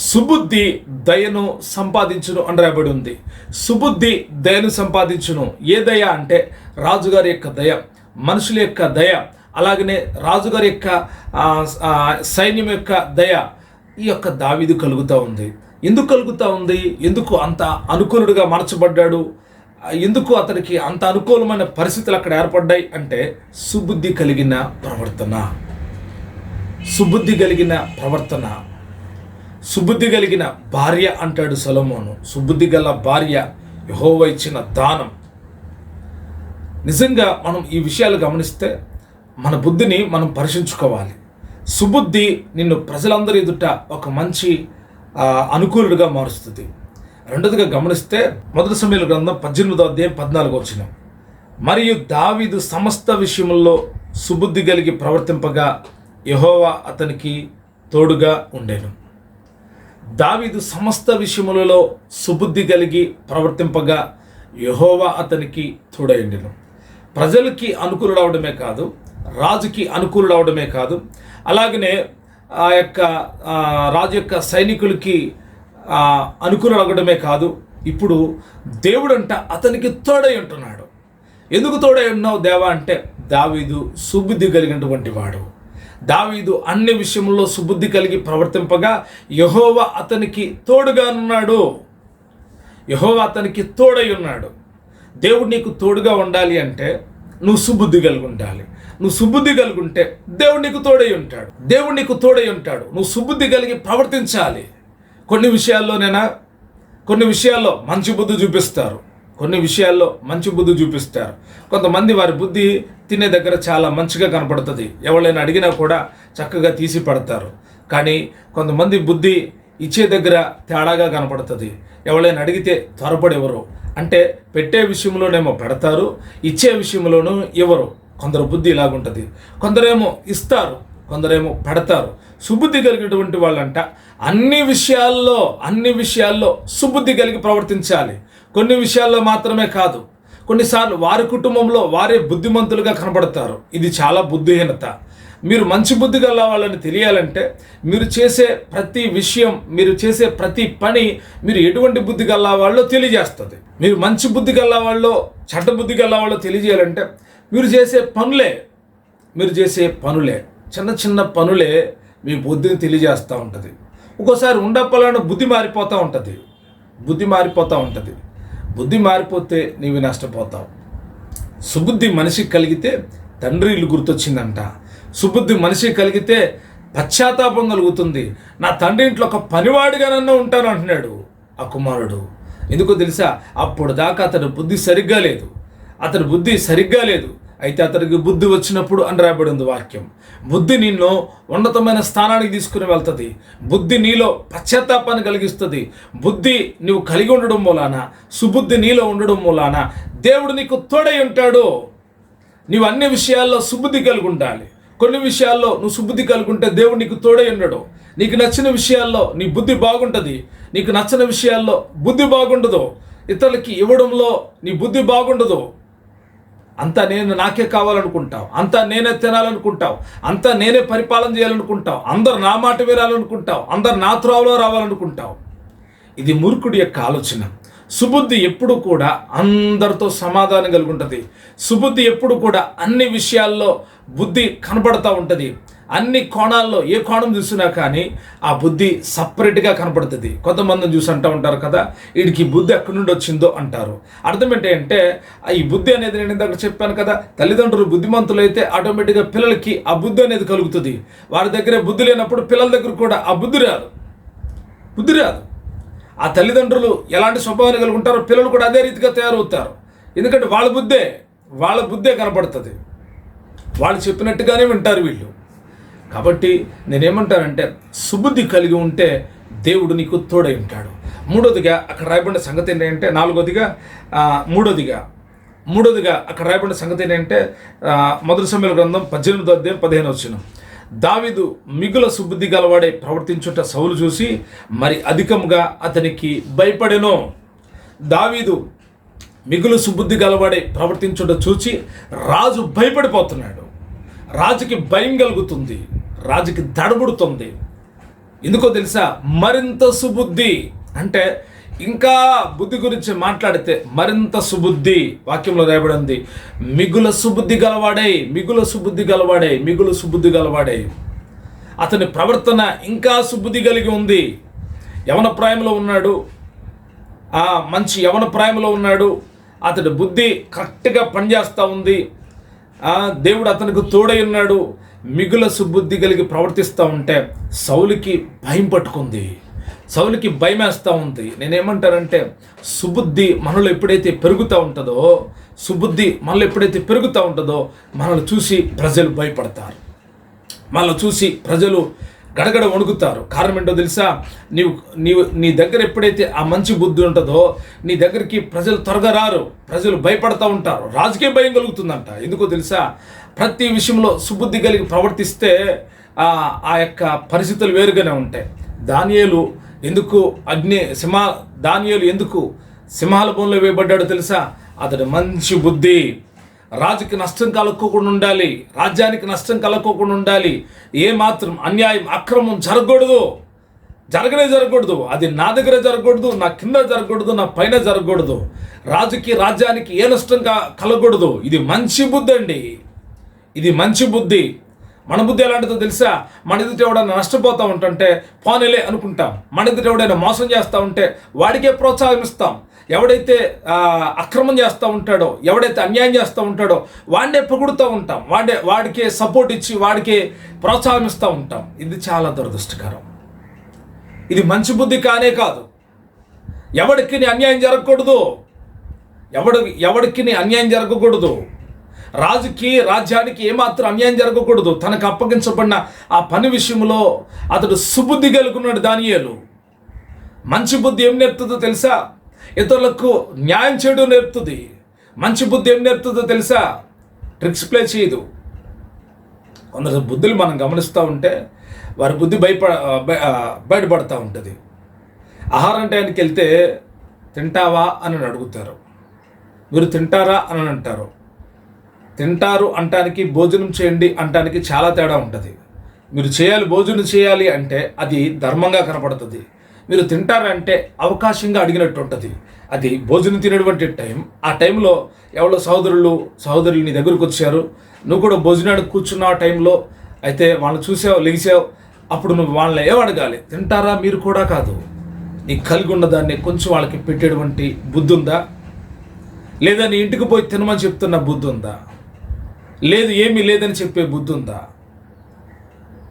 సుబుద్ధి దయను సంపాదించును అని రాయబడి ఉంది. సుబుద్ధి దయను సంపాదించును. ఏ దయ అంటే రాజుగారి యొక్క దయ, మనుషుల యొక్క దయ, అలాగనే రాజుగారి యొక్క సైన్యం యొక్క దయ ఈ యొక్క దావీదు కలుగుతూ ఉంది. ఎందుకు కలుగుతూ ఉంది? ఎందుకు అంత అనుకూలుడుగా మార్చబడ్డాడు? ఎందుకు అతనికి అంత అనుకూలమైన పరిస్థితులు అక్కడ ఏర్పడ్డాయి అంటే సుబుద్ధి కలిగిన ప్రవర్తన. సుబుద్ధి కలిగిన ప్రవర్తన, సుబుద్ధి కలిగిన భార్య అంటాడు సొలొమోను. సుబుద్ధి గల భార్య యెహోవా ఇచ్చిన దానం. నిజంగా మనం ఈ విషయాలు గమనిస్తే మన బుద్ధిని మనం పరీక్షించుకోవాలి. సుబుద్ధి నిన్ను ప్రజలందరి ఎదుట ఒక మంచి అనుకూలుడుగా మారుస్తుంది. రెండోదిగా గమనిస్తే మొదటి సమూయేలు గ్రంథం 18వ అధ్యాయం 14వ వచనం. మరియు దావీదు సమస్త విషయముల్లో సుబుద్ధి కలిగి ప్రవర్తింపగా యెహోవా అతనికి తోడుగా ఉండెను. దావీదు సమస్త విషయములలో సుబుద్ధి కలిగి ప్రవర్తింపగా యెహోవా అతనికి తోడై ఉండెను. ప్రజలకి అనుకూలుడవడమే కాదు, రాజుకి అనుకూలుడవడమే కాదు, అలాగనే ఆ యొక్క రాజు యొక్క సైనికులకి అనుకూలుడవడమే కాదు, ఇప్పుడు దేవుడంట అతనికి తోడై ఉంటున్నాడు. ఎందుకు తోడై ఉన్నావు దేవా అంటే దావీదు సుబుద్ధి కలిగినటువంటి వాడు. దావీదు అన్ని విషయంలో సుబుద్ధి కలిగి ప్రవర్తింపగా యెహోవా అతనికి తోడుగా ఉన్నాడు. యెహోవా అతనికి తోడై ఉన్నాడు. దేవుడు నీకు తోడుగా ఉండాలి అంటే నువ్వు సుబుద్ధి కలిగి ఉండాలి. నువ్వు సుబుద్ధి కలిగి ఉంటే దేవుడు నీకు తోడై ఉంటాడు. దేవుడు నీకు తోడై ఉంటాడు. నువ్వు సుబుద్ధి కలిగి ప్రవర్తించాలి. కొన్ని విషయాల్లో మంచి బుద్ధి చూపిస్తారు, కొన్ని విషయాల్లో మంచి బుద్ధి చూపిస్తారు. కొంతమంది వారి బుద్ధి తినే దగ్గర చాలా మంచిగా కనపడుతుంది, ఎవరైనా అడిగినా కూడా చక్కగా తీసి పడతారు. కానీ కొంతమంది బుద్ధి ఇచ్చే దగ్గర తేడాగా కనపడుతుంది. ఎవరైనా అడిగితే త్వరపడి ఎవరు అంటే పెట్టే విషయంలోనేమో పెడతారు, ఇచ్చే విషయంలోనూ ఎవరు. కొందరు బుద్ధి ఇలాగుంటుంది. కొందరేమో ఇస్తారు, కొందరేమో పెడతారు. సుబుద్ధి కలిగినటువంటి వాళ్ళంట అన్ని విషయాల్లో సుబుద్ధి కలిగి ప్రవర్తించాలి. కొన్ని విషయాల్లో మాత్రమే కాదు, కొన్నిసార్లు వారి కుటుంబంలో వారే బుద్ధిమంతులుగా కనబడతారు. ఇది చాలా బుద్ధిహీనత. మీరు మంచి బుద్ధి గల వాళ్ళని తెలియాలంటే మీరు చేసే ప్రతి విషయం, మీరు చేసే ప్రతి పని మీరు ఎటువంటి బుద్ధి గల వాళ్ళో తెలియజేస్తుంది. మీరు మంచి బుద్ధి గల వాళ్ళో చెడ్డ బుద్ధి గల వాళ్ళో తెలియజేయాలంటే మీరు చేసే పనులే చిన్న చిన్న పనులే మీ బుద్ధిని తెలియజేస్తూ ఉంటుంది. ఒక్కోసారి ఉండప్పలను బుద్ధి మారిపోతూ ఉంటుంది. బుద్ధి మారిపోతే నీవు నష్టపోతావు. సుబుద్ధి మనిషికి కలిగితే తండ్రి ఇల్లు గుర్తొచ్చిందంట. సుబుద్ధి మనిషికి కలిగితే పశ్చాత్తాపం కలుగుతుంది. నా తండ్రి ఇంట్లో ఒక పనివాడిగానన్నా ఉంటాను అంటున్నాడు ఆ కుమారుడు. ఎందుకో తెలుసా? అప్పుడు దాకా అతని బుద్ధి సరిగ్గా లేదు. అయితే అతనికి బుద్ధి వచ్చినప్పుడు అని రాబడి ఉంది వాక్యం. బుద్ధి నిన్ను ఉన్నతమైన స్థానానికి తీసుకుని వెళ్తుంది. బుద్ధి నీలో పశ్చాత్తాపాన్ని కలిగిస్తుంది. బుద్ధి నువ్వు కలిగి ఉండడం మూలాన, సుబుద్ధి నీలో ఉండడం మూలాన దేవుడు నీకు తోడై ఉంటాడు. నీవు అన్ని విషయాల్లో సుబుద్ధి కలిగి ఉండాలి. కొన్ని విషయాల్లో నువ్వు సుబుద్ధి కలిగి ఉంటే దేవుడు నీకు తోడై ఉండడు. నీకు నచ్చిన విషయాల్లో నీ బుద్ధి బాగుంటుంది, నీకు నచ్చిన విషయాల్లో బుద్ధి బాగుండదు. ఇతరులకి ఇవ్వడంలో నీ బుద్ధి బాగుండదు. అంతా నాకే కావాలనుకుంటావు, అంతా నేనే తినాలనుకుంటావు, అంతా నేనే పరిపాలన చేయాలనుకుంటావు, అందరు నా మాట వినాలనుకుంటావు, అందరు నా త్రోవలో రావాలనుకుంటావు. ఇది మూర్ఖుడి యొక్క ఆలోచన. సుబుద్ధి ఎప్పుడు కూడా అందరితో సమాధానం కలిగి ఉంటుంది. సుబుద్ధి ఎప్పుడు కూడా అన్ని విషయాల్లో బుద్ధి కనపడతా ఉంటుంది. అన్ని కోణాల్లో ఏ కోణం చూసినా కానీ ఆ బుద్ధి సపరేట్గా కనపడుతుంది. కొంతమందిని చూసి అంటూ ఉంటారు కదా, వీడికి బుద్ధి ఎక్కడి నుండి వచ్చిందో అంటారు. అర్థం ఏంటంటే ఈ బుద్ధి అనేది నేను ఇందాక చెప్పాను కదా, తల్లిదండ్రులు బుద్ధిమంతులు అయితే ఆటోమేటిక్గా పిల్లలకి ఆ బుద్ధి అనేది కలుగుతుంది. వారి దగ్గర బుద్ధి లేనప్పుడు పిల్లల దగ్గర కూడా ఆ బుద్ధి రాదు. ఆ తల్లిదండ్రులు ఎలాంటి స్వభావాన్ని కలిగి ఉంటారో పిల్లలు కూడా అదే రీతిగా తయారవుతారు. ఎందుకంటే వాళ్ళ బుద్ధే కనపడుతుంది. వాళ్ళు చెప్పినట్టుగానే వింటారు వీళ్ళు. కాబట్టి నేనేమంటానంటే సుబుద్ధి కలిగి ఉంటే దేవుడు నీకు తోడై ఉంటాడు. మూడోదిగా అక్కడ రాయబడిన సంగతి ఏంటంటే మూడోదిగా అక్కడ రాయబడిన సంగతి ఏంటంటే మొదటి సమూయేలు గ్రంథం 18:15 దావీదు మిగుల సుబుద్ధి గలవాడే ప్రవర్తించుట సౌలు చూసి మరి అధికంగా అతనికి భయపడెను. దావీదు మిగులు సుబుద్ధి గలవాడే ప్రవర్తించుట చూచి రాజు భయపడిపోతున్నాడు. రాజుకి భయం కలుగుతుంది, రాజుకి దడబుడుతుంది. ఎందుకో తెలుసా? మరింత సుబుద్ధి అంటే ఇంకా బుద్ధి గురించి మాట్లాడితే మరింత సుబుద్ధి వాక్యంలో రాయబడింది. మిగుల సుబుద్ధి గలవాడే అతని ప్రవర్తన ఇంకా సుబుద్ధి కలిగి ఉంది. యవన ప్రాయంలో ఉన్నాడు, మంచి యవన ప్రాయంలో ఉన్నాడు. అతడి బుద్ధి కరెక్ట్గా పనిచేస్తూ ఉంది. దేవుడు అతనికి తోడై ఉన్నాడు. మిగుల సుబుద్ధి కలిగి ప్రవర్తిస్తూ ఉంటే సౌలుకి భయం పట్టుకుంది, సౌలుకి భయం వేస్తూ ఉంది. నేనేమంటానంటే సుబుద్ధి మనలో ఎప్పుడైతే పెరుగుతూ ఉంటుందో మనల్ని చూసి ప్రజలు భయపడతారు, మనల్ని చూసి ప్రజలు గడగడ వణుకుతారు. కారణం ఏంటో తెలుసా? నీ దగ్గర ఎప్పుడైతే ఆ మంచి బుద్ధి ఉంటుందో నీ దగ్గరికి ప్రజలు త్వరగా రారు, ప్రజలు భయపడతా ఉంటారు. రాజుకే భయం కలుగుతుందంట. ఎందుకో తెలుసా? ప్రతి విషయంలో సుబుద్ధి కలిగి ప్రవర్తిస్తే ఆ యొక్క పరిస్థితులు వేరుగానే ఉంటాయి. దానియేలు ఎందుకు సింహాల బోన్లో వేయబడ్డాడో తెలుసా? అతడు మంచి బుద్ధి. రాజుకి నష్టం కలగకుండా ఉండాలి, రాజ్యానికి నష్టం కలగకుండా ఉండాలి. ఏమాత్రం అన్యాయం అక్రమం జరగకూడదు. అది నా దగ్గర జరగకూడదు, నా కింద జరగకూడదు, నా పైన జరగకూడదు. రాజుకి రాజ్యానికి ఏ నష్టం కలగకూడదు. ఇది మంచి బుద్ధి అండి, ఇది మంచి బుద్ధి. మన బుద్ధి ఎలాంటిదో తెలుసా? మన ఎదుట ఎవడైనా నష్టపోతూ ఉంటుంటే పోనీలే అనుకుంటాం. మన ఎదుట ఎవడైనా మోసం చేస్తూ ఉంటే వాడికే ప్రోత్సాహం ఇస్తాం. ఎవడైతే అక్రమం చేస్తూ ఉంటాడో, ఎవడైతే అన్యాయం చేస్తూ ఉంటాడో వాడినే పొగుడుతూ ఉంటాం, వాడికే సపోర్ట్ ఇచ్చి వాడికే ప్రోత్సాహం ఇస్తూ ఉంటాం. ఇది చాలా దురదృష్టకరం. ఇది మంచి బుద్ధి కానే కాదు. ఎవడికి అన్యాయం జరగకూడదు. రాజుకి రాజ్యానికి ఏమాత్రం అన్యాయం జరగకూడదు. తనకు అప్పగించబడిన ఆ పని విషయంలో అతడు సుబుద్ధి కలుగున్నాడు దానియేలు. మంచి బుద్ధి ఏం నేర్పుతుందో తెలుసా? ఇతరులకు న్యాయం చేయడం నేర్పుతుంది. మంచి బుద్ధి ఏం నేర్పుతుందో తెలుసా? ట్రిక్స్ ప్లే చేయదు. కొందరు బుద్ధులు మనం గమనిస్తూ ఉంటే వారి బుద్ధి బయటపడుతూ ఉంటుంది. ఆహారం టైంకి వెళ్తే తింటావా అని అడుగుతారు. మీరు తింటారా అని అంటారు. తింటారు అంటానికి భోజనం చేయండి అంటానికి చాలా తేడా ఉంటుంది. మీరు భోజనం చేయాలి అంటే అది ధర్మంగా కనపడుతుంది. మీరు తింటారంటే అవకాశంగా అడిగినట్టు ఉంటుంది. అది భోజనం తినేటువంటి టైం. ఆ టైంలో ఎవరో సహోదరులు నీ దగ్గరకు వచ్చారు, నువ్వు కూడా భోజనానికి కూర్చున్న ఆ టైంలో అయితే వాళ్ళని చూసావు, లెగిసావు, అప్పుడు నువ్వు వాళ్ళని ఏమడగాలి? తింటారా మీరు కూడా కాదు. నీకు కలిగి ఉన్న దాన్ని కొంచెం వాళ్ళకి పెట్టేటువంటి బుద్ధి ఉందా? లేదా నీ ఇంటికి పోయి తినమని చెప్తున్న బుద్ధి ఉందా? లేదు ఏమీ లేదని చెప్పే బుద్ధి ఉందా?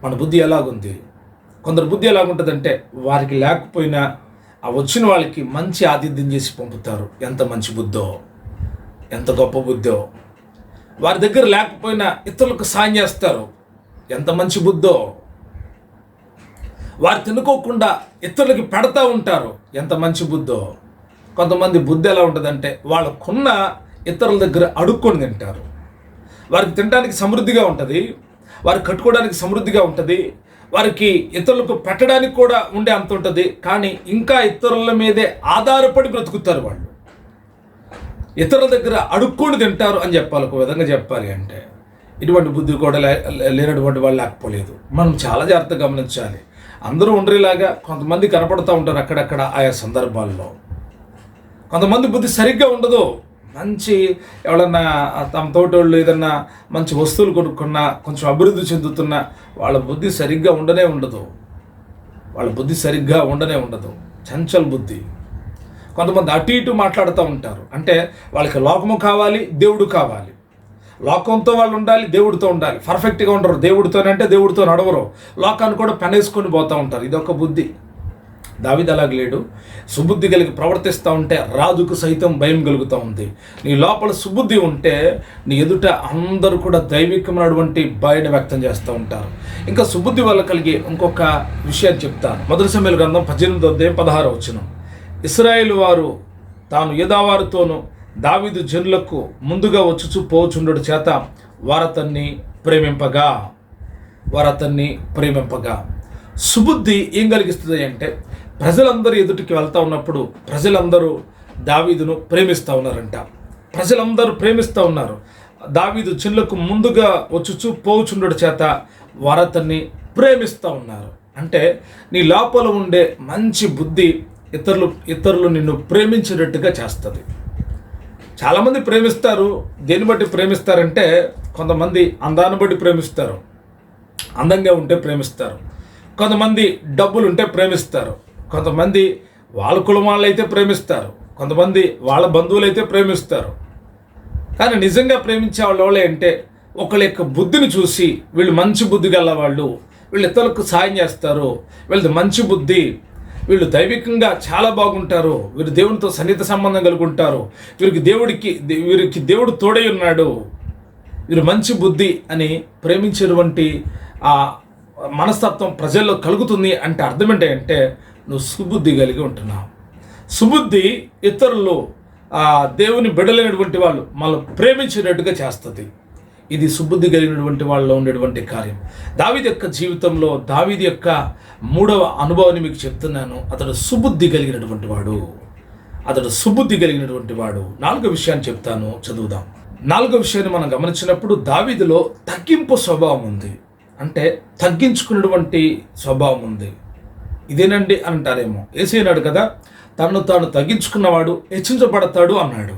మన బుద్ధి ఎలాగుంది? కొందరు బుద్ధి ఎలాగుంటుందంటే వారికి లేకపోయినా ఆ వచ్చిన వాళ్ళకి మంచి ఆతిథ్యం చేసి పంపుతారు. ఎంత మంచి బుద్ధో, ఎంత గొప్ప బుద్ధో. వారి దగ్గర లేకపోయినా ఇతరులకు సాయం చేస్తారు. ఎంత మంచి బుద్ధో. వారు తినుకోకుండా ఇతరులకి పెడతా ఉంటారు. ఎంత మంచి బుద్ధో. కొంతమంది బుద్ధి ఎలా ఉంటుందంటే వాళ్ళకున్న ఇతరుల దగ్గర అడుక్కొని తింటారు. వారికి తినడానికి సమృద్ధిగా ఉంటుంది, వారికి కట్టుకోవడానికి సమృద్ధిగా ఉంటుంది, వారికి ఇతరులకు పెట్టడానికి కూడా ఉండే అంత ఉంటుంది. కానీ ఇంకా ఇతరుల మీదే ఆధారపడి బ్రతుకుతారు. వాళ్ళు ఇతరుల దగ్గర అడుక్కొని తింటారు అని చెప్పాలి. ఒక విధంగా చెప్పాలి అంటే ఇటువంటి బుద్ధి కూడా లేనటువంటి వాళ్ళు లేకపోలేదు. మనం చాలా జాగ్రత్తగా గమనించాలి. అందరూ ఉండేలాగా కొంతమంది కనపడుతూ ఉంటారు అక్కడక్కడ ఆయా సందర్భాల్లో. కొంతమంది బుద్ధి సరిగ్గా ఉండదు. మంచి ఎవరన్నా తమ తోటోళ్ళు ఏదన్నా మంచి వస్తువులు కొనుక్కున్నా, కొంచెం అభివృద్ధి చెందుతున్నా వాళ్ళ బుద్ధి సరిగ్గా ఉండనే ఉండదు. చంచల బుద్ధి. కొంతమంది అటు ఇటు మాట్లాడుతూ ఉంటారు. అంటే వాళ్ళకి లోకము కావాలి, దేవుడు కావాలి. లోకంతో వాళ్ళు ఉండాలి, దేవుడితో ఉండాలి. పర్ఫెక్ట్గా ఉండరు. దేవుడితోనంటే దేవుడితో నడవరు. లోకాన్ని కూడా పెనేసుకొని పోతూ ఉంటారు. ఇదొక బుద్ధి. దావీదు అలాగ లేడు. సుబుద్ధి కలిగి ప్రవర్తిస్తూ ఉంటే రాజుకు సైతం భయం కలుగుతూ ఉంది. నీ లోపల సుబుద్ధి ఉంటే నీ ఎదుట అందరూ కూడా దైవికమైనటువంటి భయాన్ని వ్యక్తం చేస్తూ ఉంటారు. ఇంకా సుబుద్ధి వల్ల కలిగి ఇంకొక విషయాన్ని చెప్తాను. మొదటి సమూయేలు గ్రంథం 18:16 ఇశ్రాయేలు వారు తాను యూదావారితోనూ దావీదు జనులకు ముందుగా వచ్చుచూ పోచుండుట చేత వారతన్ని ప్రేమింపగా. సుబుద్ధి ఏం కలిగిస్తుంది అంటే ప్రజలందరూ ఎదుటికి వెళ్తూ ఉన్నప్పుడు ప్రజలందరూ దావీదును ప్రేమిస్తూ ఉన్నారంట. ప్రజలందరూ ప్రేమిస్తూ ఉన్నారు. దావీదు జనులకు ముందుగా వచ్చుచూ పోచుండుట చేత వారతన్ని ప్రేమిస్తూ ఉన్నారు. అంటే నీ లోపల ఉండే మంచి బుద్ధి ఇతరులు నిన్ను ప్రేమించేటట్టుగా చేస్తుంది. చాలామంది ప్రేమిస్తారు. దేన్ని బట్టి ప్రేమిస్తారంటే కొంతమంది అందాన్ని బట్టి ప్రేమిస్తారు, అందంగా ఉంటే ప్రేమిస్తారు. కొంతమంది డబ్బులు ఉంటే ప్రేమిస్తారు. కొంతమంది వాళ్ళ కులం వాళ్ళు అయితే ప్రేమిస్తారు. కొంతమంది వాళ్ళ బంధువులు అయితే ప్రేమిస్తారు. కానీ నిజంగా ప్రేమించే వాళ్ళు అంటే ఒకళ్ళ యొక్క బుద్ధిని చూసి వీళ్ళు మంచి బుద్ధి గల వాళ్ళు, వీళ్ళు ఇతరులకు సాయం చేస్తారు, వీళ్ళది మంచి బుద్ధి, వీళ్ళు దైవికంగా చాలా బాగుంటారు, వీరు దేవునితో సన్నిహిత సంబంధం కలిగి ఉంటారు, వీరికి దేవుడు తోడై ఉన్నాడు, వీరు మంచి బుద్ధి అని ప్రేమించేటువంటి ఆ మనస్తత్వం ప్రజల్లో కలుగుతుంది. అంటే అర్థం ఏంటంటే నువ్వు సుబుద్ధి కలిగి ఉంటున్నావు. సుబుద్ధి ఇతరులు దేవుని బిడలేనటువంటి వాళ్ళు మనం ప్రేమించేటట్టుగా చేస్తుంది. ఇది సుబుద్ధి కలిగినటువంటి వాళ్ళలో ఉండేటువంటి కార్యం. దావీదు యొక్క జీవితంలో దావీదు యొక్క 3వ అనుభవాన్ని మీకు చెప్తున్నాను. అతడు సుబుద్ధి కలిగినటువంటి వాడు. 4వ విషయాన్ని చెప్తాను, చదువుదాం. 4వ విషయాన్ని మనం గమనించినప్పుడు దావీదులో తగ్గింపు స్వభావం ఉంది. అంటే తగ్గించుకున్నటువంటి స్వభావం ఉంది. ఇదేనండి అని అంటారేమో. యేసయ్య అన్నాడు కదా, తనను తాను తగ్గించుకున్నవాడు హెచ్చించబడతాడు అన్నాడు.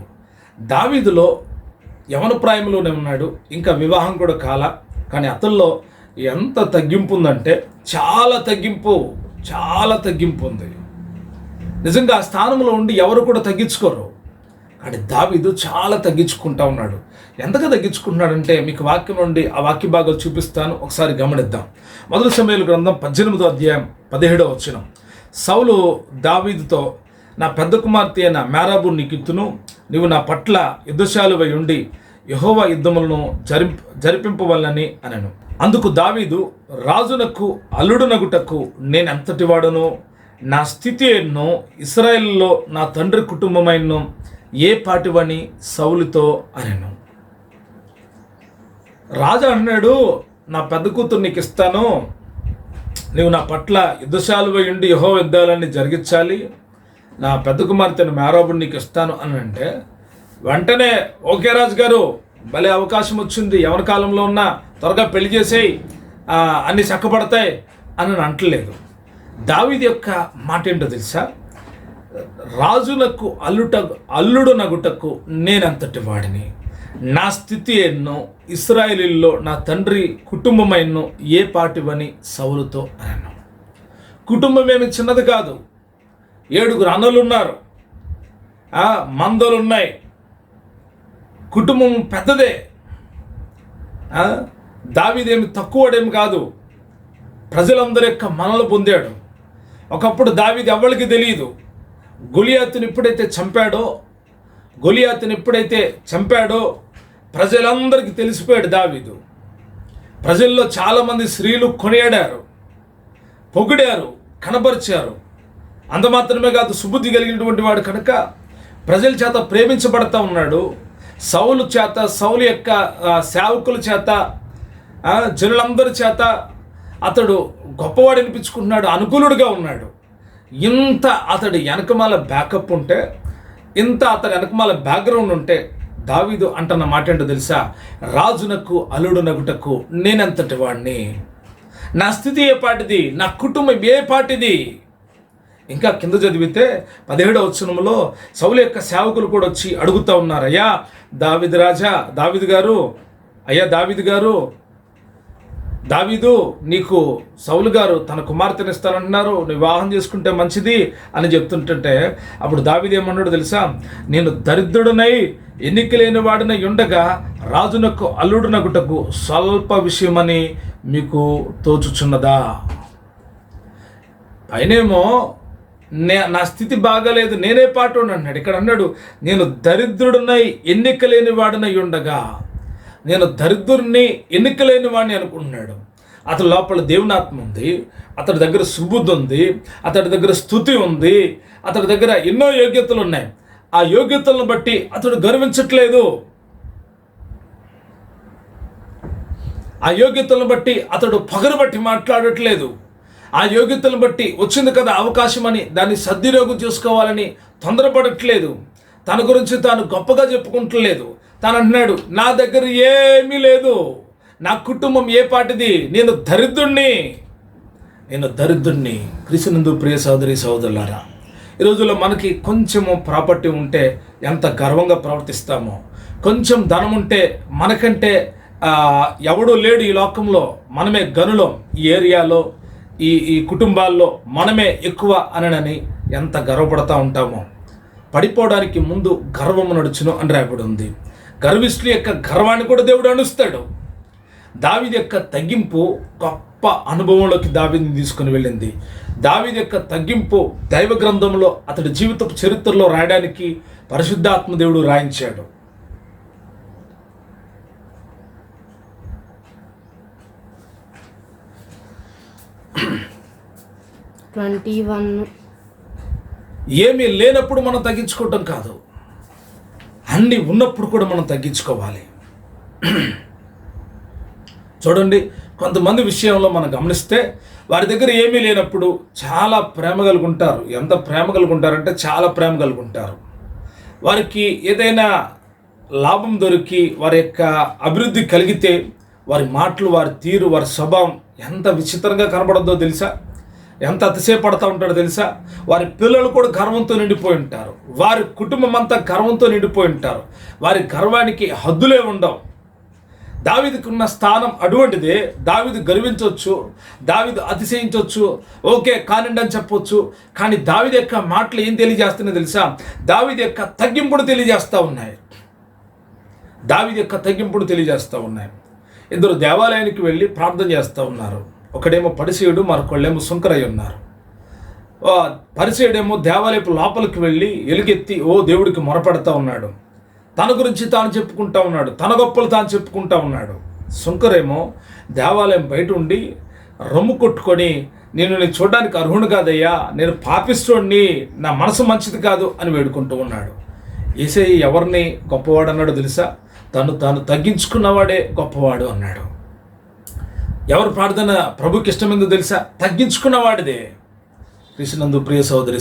దావీదులో యవన ప్రాయంలోనే ఉన్నాడు, ఇంకా వివాహం కూడా కాల. కానీ అతల్లో ఎంత తగ్గింపు ఉందంటే చాలా తగ్గింపు ఉంది. నిజంగా ఆ స్థానంలో ఉండి ఎవరు కూడా తగ్గించుకోరు. కానీ దావీదు చాలా తగ్గించుకుంటా ఉన్నాడు. ఎంతగా తగ్గించుకుంటున్నాడంటే మీకు వాక్యం నుండి ఆ వాక్య భాగాలు చూపిస్తాను, ఒకసారి గమనిద్దాం. మొదటి సమూయేలు గ్రంథం 18:17 సౌలు దావీదుతో, నా పెద్ద కుమార్తె అయిన మేరాబు నీకిత్తును, నీవు నా పట్ల యుద్ధశాలువై ఉండి యెహోవా యుద్ధములను జరిపింపవలనని అనెను. అందుకు దావీదు, రాజునకు అల్లుడునగుటకు నేనెంతటి వాడును, నా స్థితి ఎన్నో, ఇశ్రాయేలులో నా తండ్రి కుటుంబమైనో ఏ పాటివని సౌలుతో అనెను. రాజు అన్నాడు, నా పెద్ద కూతురు నీకు ఇస్తాను, నువ్వు నా పట్ల యుద్ధశాలువై ఉండి యెహోవా యుద్ధాలన్నీ జరిగించాలి, నా పెద్ద కుమార్తెను మేరాబుని నీకు ఇస్తాను అని అంటే వెంటనే ఓకే రాజు గారు, భలే అవకాశం వచ్చింది, ఎవరి కాలంలో ఉన్నా త్వరగా పెళ్లి చేసేయి, అన్నీ చక్కబడతాయి అని అంటలేదు. దావీదు యొక్క మాట ఏంటో తెలుసా? రాజునకు అల్లుడు నగుటకు నేనంతటి వాడిని, నా స్థితి ఎన్నో, ఇశ్రాయేలీల్లో నా తండ్రి కుటుంబమైనో ఏ పాటివని సౌలుతో అన్నాను. కుటుంబం ఏమి చిన్నది కాదు, 7 అన్నలు ఉన్నారు, మందలు ఉన్నాయి, కుటుంబం పెద్దదే. దావీదేమి తక్కువడేమి కాదు, ప్రజలందరి యొక్క మనలు పొందాడు. ఒకప్పుడు దావీదు ఎవరికి తెలియదు. గొలియాతుని ఎప్పుడైతే చంపాడో ప్రజలందరికీ తెలిసిపోయాడు దావీదు. ప్రజల్లో చాలామంది స్త్రీలు కొనియాడారు, పొగిడారు, కనపరిచారు. అంత మాత్రమే కాదు, సుబుద్ధి కలిగినటువంటి వాడు కనుక ప్రజల చేత ప్రేమించబడతా ఉన్నాడు. సౌలు యొక్క సేవకుల చేత, జనులందరి చేత అతడు గొప్పవాడు అనిపించుకుంటున్నాడు, అనుకూలుడుగా ఉన్నాడు. ఇంత అతడి వెనకమాల బ్యాకప్ ఉంటే, ఇంత అతడి వెనకమాల బ్యాక్గ్రౌండ్ ఉంటే దావీదు అంటున్న మాట ఏంటో తెలుసా? రాజునకు అల్లుడు నగుటకు నేనంతటి వాడిని, నా స్థితి ఏ పాటిది, నా కుటుంబం ఏ పాటిది. ఇంకా కింద చదివితే 17వ వచనంలో సౌలు యొక్క సేవకులు కూడా వచ్చి అడుగుతూ ఉన్నారు, అయ్యా దావీదు గారు, దావీదు నీకు సౌలు గారు తన కుమార్తెను ఇస్తానంటున్నారు, వివాహం చేసుకుంటే మంచిది అని చెప్తుంటే అప్పుడు దావీదు ఏమన్నాడు తెలుసా? నేను దరిద్రుడనై ఎన్నిక లేని వాడినై ఉండగా రాజునకు అల్లుడునగుటకు స్వల్ప విషయమని మీకు తోచుచున్నదా? పైనేమో నా స్థితి బాగాలేదు, నేనే పాటు అన్నాడు. ఇక్కడ అన్నాడు, నేను దరిద్రుడినై ఎన్నిక లేని వాడినై ఉండగా, నేను దరిద్రుడిని ఎన్నిక లేని వాడిని అనుకుంటున్నాడు. అతని లోపల దేవునాత్మ ఉంది, అతడి దగ్గర సుబుద్ధి ఉంది, అతడి దగ్గర స్తుతి ఉంది, అతడి దగ్గర ఎన్నో యోగ్యతలు ఉన్నాయి. ఆ యోగ్యతలను బట్టి అతడు గర్వించట్లేదు, ఆ యోగ్యతలను బట్టి అతడు పొగరు బట్టి మాట్లాడట్లేదు, ఆ యోగ్యతలను బట్టి వచ్చింది కదా అవకాశం అని దాన్ని సద్వినియోగం చేసుకోవాలని తొందరపడట్లేదు, తన గురించి తాను గొప్పగా చెప్పుకుంటలేదు. తాను అంటున్నాడు, నా దగ్గర ఏమీ లేదు, నా కుటుంబం ఏ పాటిది, నేను దరిద్రుణ్ణి. క్రీస్తునందు ప్రియ సోదరి సోదరులారా, ఈ రోజుల్లో మనకి కొంచెము ప్రాపర్టీ ఉంటే ఎంత గర్వంగా ప్రవర్తిస్తామో, కొంచెం ధనం ఉంటే మనకంటే ఎవడూ లేడు ఈ లోకంలో, మనమే గనులం, ఈ ఏరియాలో ఈ కుటుంబాల్లో మనమే ఎక్కువ అనని ఎంత గర్వపడతా ఉంటామో. పడిపోవడానికి ముందు గర్వము నడుచును అని రాయబడి ఉంది. గర్విష్ఠుల యొక్క గర్వాన్ని కూడా దేవుడు అణుస్తాడు. దావీదు యొక్క తగ్గింపు గొప్ప అనుభవంలోకి దావీదుని తీసుకుని వెళ్ళింది. దావీదు యొక్క తగ్గింపు దైవ గ్రంథంలో అతడి జీవితపు చరిత్రలో రాయడానికి పరిశుద్ధాత్మ దేవుడు రాయించాడు. ఏమీ లేనప్పుడు మనం తగ్గించుకోవటం కాదు, అన్నీ ఉన్నప్పుడు కూడా మనం తగ్గించుకోవాలి. చూడండి, కొంతమంది విషయంలో మనం గమనిస్తే వారి దగ్గర ఏమీ లేనప్పుడు చాలా ప్రేమ కలుగుంటారు. ఎంత ప్రేమ కలుగుంటారంటే చాలా ప్రేమ కలుగుంటారు. వారికి ఏదైనా లాభం దొరికి వారి యొక్క అభివృద్ధి కలిగితే వారి మాటలు, వారి తీరు, వారి స్వభావం ఎంత విచిత్రంగా కనబడద్దో తెలుసా? ఎంత అతిశయపడతా ఉంటాడో తెలుసా? వారి పిల్లలు కూడా గర్వంతో నిండిపోయి ఉంటారు, వారి కుటుంబం అంతా గర్వంతో నిండిపోయి ఉంటారు. వారి గర్వానికి హద్దులే ఉండవు. దావీదుకు ఉన్న స్థానం అటువంటిదే. దావీదు గర్వించవచ్చు, దావీదు అతిశయించవచ్చు, ఓకే కానిండి అని చెప్పొచ్చు. కానీ దావీదు యొక్క మాటలు ఏం తెలియజేస్తున్నాయో తెలుసా? దావీదు యొక్క తగ్గింపును తెలియజేస్తూ ఉన్నాయి. ఇద్దరు దేవాలయానికి వెళ్ళి ప్రార్థన చేస్తూ ఉన్నారు. ఒకడేమో పరిసయ్యుడు, మరొకళ్ళేమో సుంకరయ్య ఉన్నారు. పరిసయ్యుడేమో దేవాలయపు లోపలికి వెళ్ళి ఎలుగెత్తి దేవుడికి మొరపెడతా ఉన్నాడు. తన గురించి తాను చెప్పుకుంటా ఉన్నాడు, తన గొప్పలు తాను చెప్పుకుంటా ఉన్నాడు. సుంకరేమో దేవాలయం బయట ఉండి రొమ్ము కొట్టుకొని నేను చూడడానికి అర్హుడు కాదయ్యా, నేను పాపిస్తోడిని, నా మనసు మంచిది కాదు అని వేడుకుంటూ ఉన్నాడు. యేసయ్య ఎవరిని గొప్పవాడు అన్నాడు తెలుసా? తాను తగ్గించుకున్నవాడే గొప్పవాడు అన్నాడు. ఎవరు ప్రార్థన ప్రభుకి ఇష్టమైందో తెలుసా? తగ్గించుకున్నవాడిదే. క్రీస్తునందు ప్రియ సహోదరి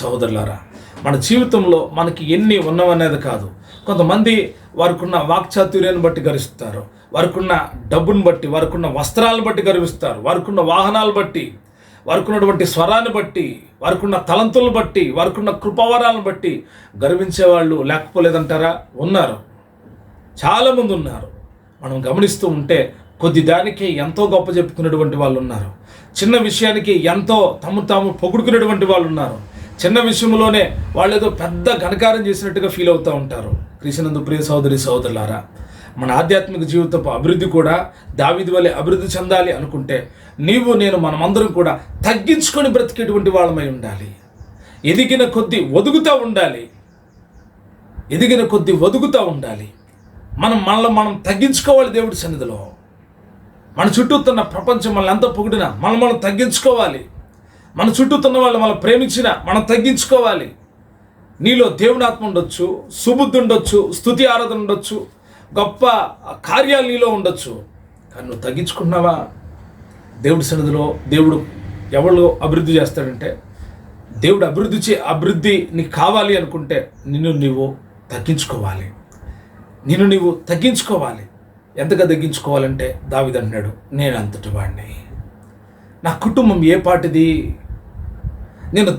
సహోదరులారా, మన జీవితంలో మనకి ఎన్ని ఉన్నవనేది కాదు. కొంతమంది వారికున్న వాక్చాతుర్యాన్ని బట్టి గర్విస్తారు, వారికున్న డబ్బును బట్టి, వారికున్న వస్త్రాలను బట్టి గర్విస్తారు, వారికున్న వాహనాలు బట్టి, వారికున్నటువంటి స్వరాన్ని బట్టి, వారికున్న తలంతులను బట్టి, వారికున్న కృపావరాలను బట్టి గర్వించేవాళ్ళు లేకపోలేదంటారా? ఉన్నారు, చాలామంది ఉన్నారు. మనం గమనిస్తూ ఉంటే కొద్ది దానికి ఎంతో గొప్ప చెప్పుకునేటువంటి వాళ్ళు ఉన్నారు, చిన్న విషయానికి ఎంతో తాము పొగుడుకునేటువంటి వాళ్ళు ఉన్నారు, చిన్న విషయంలోనే వాళ్ళు ఏదో పెద్ద ఘనకారం చేసినట్టుగా ఫీల్ అవుతూ ఉంటారు. క్రీస్తునందు ప్రియ సహోదరి సహోదరులారా, మన ఆధ్యాత్మిక జీవితపు అభివృద్ధి కూడా దావీదు వలె అభివృద్ధి చెందాలి అనుకుంటే నేను మనమందరం కూడా తగ్గించుకొని బ్రతికేటువంటి వాళ్ళమై ఉండాలి. ఎదిగిన కొద్దీ ఒదుగుతూ ఉండాలి, ఎదిగిన కొద్దీ ఒదుగుతూ ఉండాలి. మనం తగ్గించుకోవాలి దేవుడి సన్నిధిలో. మన చుట్టూతున్న ప్రపంచం మనల్ని ఎంత పొగిడినా మనం తగ్గించుకోవాలి. మన చుట్టూతున్న వాళ్ళు మనం ప్రేమించినా మనం తగ్గించుకోవాలి. నీలో దేవుని ఆత్మ ఉండొచ్చు, సుబుద్ధి ఉండొచ్చు, స్తుతి ఆరాధన ఉండొచ్చు, గొప్ప కార్యాలు నీలో ఉండొచ్చు, కానీ నువ్వు తగ్గించుకున్నావా? దేవుడి సన్నిధిలో దేవుడు ఎవరు అభివృద్ధి చేస్తాడంటే, దేవుడు అభివృద్ధి నీకు కావాలి అనుకుంటే నీవు తగ్గించుకోవాలి. నీవు తగ్గించుకోవాలి. ఎంతగా తగ్గించుకోవాలంటే దావీదు అన్నాడు, నేను అంతటి వాడిని, నా కుటుంబం ఏ పాటిది, నేను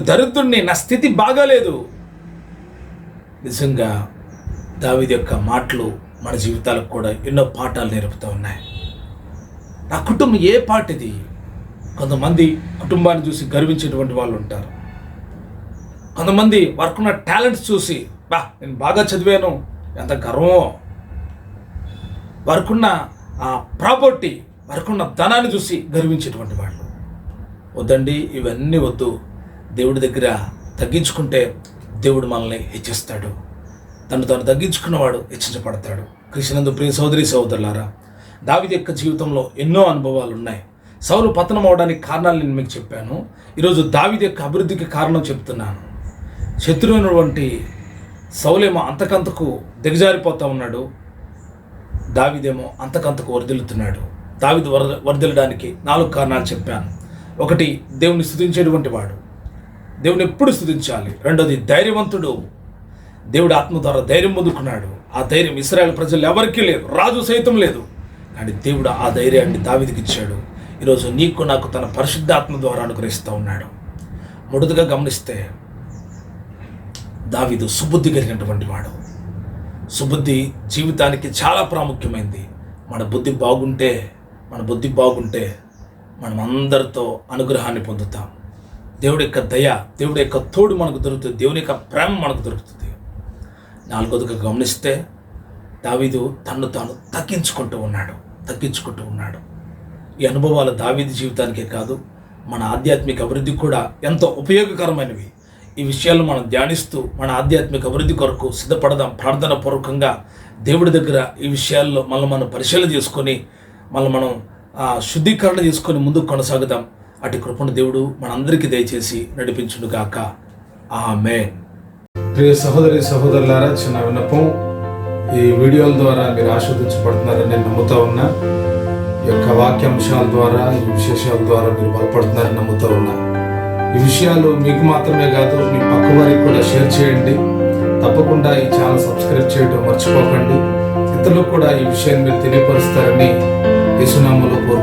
దరిద్రుణ్ణి, నా స్థితి బాగాలేదు. నిజంగా దావీదు యొక్క మాటలు మన జీవితాలకు కూడా ఎన్నో పాఠాలు నేర్పుతూ ఉన్నాయి. నా కుటుంబం ఏ పాటిది. కొంతమంది కుటుంబాన్ని చూసి గర్వించేటువంటి వాళ్ళు ఉంటారు. కొంతమంది వారికున్న టాలెంట్స్ చూసి నేను బాగా చదివాను, ఎంత గర్వమో. వారికున్న ప్రాపర్టీ, వారికున్న ధనాన్ని చూసి గర్వించేటువంటి వాళ్ళు. వద్దండి, ఇవన్నీ వద్దు. దేవుడి దగ్గర తగ్గించుకుంటే దేవుడు మనల్ని హెచ్చిస్తాడు. తను తగ్గించుకున్నవాడు హెచ్చించబడతాడు. క్రీస్తునందు ప్రియ సహోదరి సహోదరులారా, దావీదు యొక్క జీవితంలో ఎన్నో అనుభవాలు ఉన్నాయి. సౌలు పతనం అవడానికి కారణాలు నేను మీకు చెప్పాను. ఈరోజు దావీదు యొక్క అభివృద్ధికి కారణం చెప్తున్నాను. శత్రువునటువంటి సౌలేమో అంతకంతకు దిగజారిపోతూ ఉన్నాడు, దావీదేమో అంతకంతకు వర్ధిల్లుతున్నాడు. దావీదు వర్ధిల్లడానికి 4 కారణాలు చెప్పాను. 1, దేవుని స్తుతించేటువంటి వాడు, దేవుని ఎప్పుడు స్తుతించాలి. 2, ధైర్యవంతుడు, దేవుడు ఆత్మ ద్వారా ధైర్యం పొందుకున్నాడు. ఆ ధైర్యం ఇశ్రాయేల్ ప్రజలు ఎవరికీ లేదు, రాజు సైతం లేదు, కానీ దేవుడు ఆ ధైర్యాన్ని దావీదుకి ఇచ్చాడు. ఈరోజు నీకు నాకు తన పరిశుద్ధాత్మ ద్వారా అనుగ్రహిస్తూ ఉన్నాడు. 3గా గమనిస్తే దావీదు సుబుద్ధి కలిగినటువంటి వాడు. సుబుద్ధి జీవితానికి చాలా ప్రాముఖ్యమైనది. మన బుద్ధి బాగుంటే మనం అందరితో అనుగ్రహాన్ని పొందుతాం. దేవుడి యొక్క దయ, దేవుడి యొక్క తోడు మనకు దొరుకుతుంది, దేవుని యొక్క ప్రేమ మనకు దొరుకుతుంది. 4గా గమనిస్తే దావీదు తాను తగ్గించుకుంటూ ఉన్నాడు. ఈ అనుభవాలు దావీదు జీవితానికే కాదు, మన ఆధ్యాత్మిక అభివృద్ధి కూడా ఎంతో ఉపయోగకరమైనవి. ఈ విషయాలను మనం ధ్యానిస్తూ మన ఆధ్యాత్మిక అభివృద్ధి కొరకు సిద్ధపడదాం. ప్రార్థన పూర్వకంగా దేవుడి దగ్గర ఈ విషయాల్లో మనం పరిశీలన చేసుకొని మనం శుద్ధీకరణ చేసుకొని ముందుకు కొనసాగుదాం. అటు కృపను దేవుడు మనందరికీ దయచేసి నడిపించునుగాక. ఆమేన్. ప్రియ సహోదరి సహోదరులారా, చిన్న విన్నపం. ఈ వీడియోల ద్వారా మీరు ఆస్వాదించబడుతున్నారని నేను నమ్ముతా ఉన్నా. ఈ యొక్క వాక్యాంశాల ద్వారా, ఈ విశేషాల ద్వారా మీరు బలపడుతున్నారని నమ్ముతా ఉన్నా. ఈ విషయాలు మీకు మాత్రమే కాదు, మీ పక్క వారికి కూడా షేర్ చేయండి. తప్పకుండా ఈ ఛానల్ సబ్స్క్రైబ్ చేయడం మర్చిపోకండి. ఇతరులకు కూడా ఈ విషయాన్ని మీరు తెలియపరుస్తారని యేసునామములో కోరుకుంటున్నాను.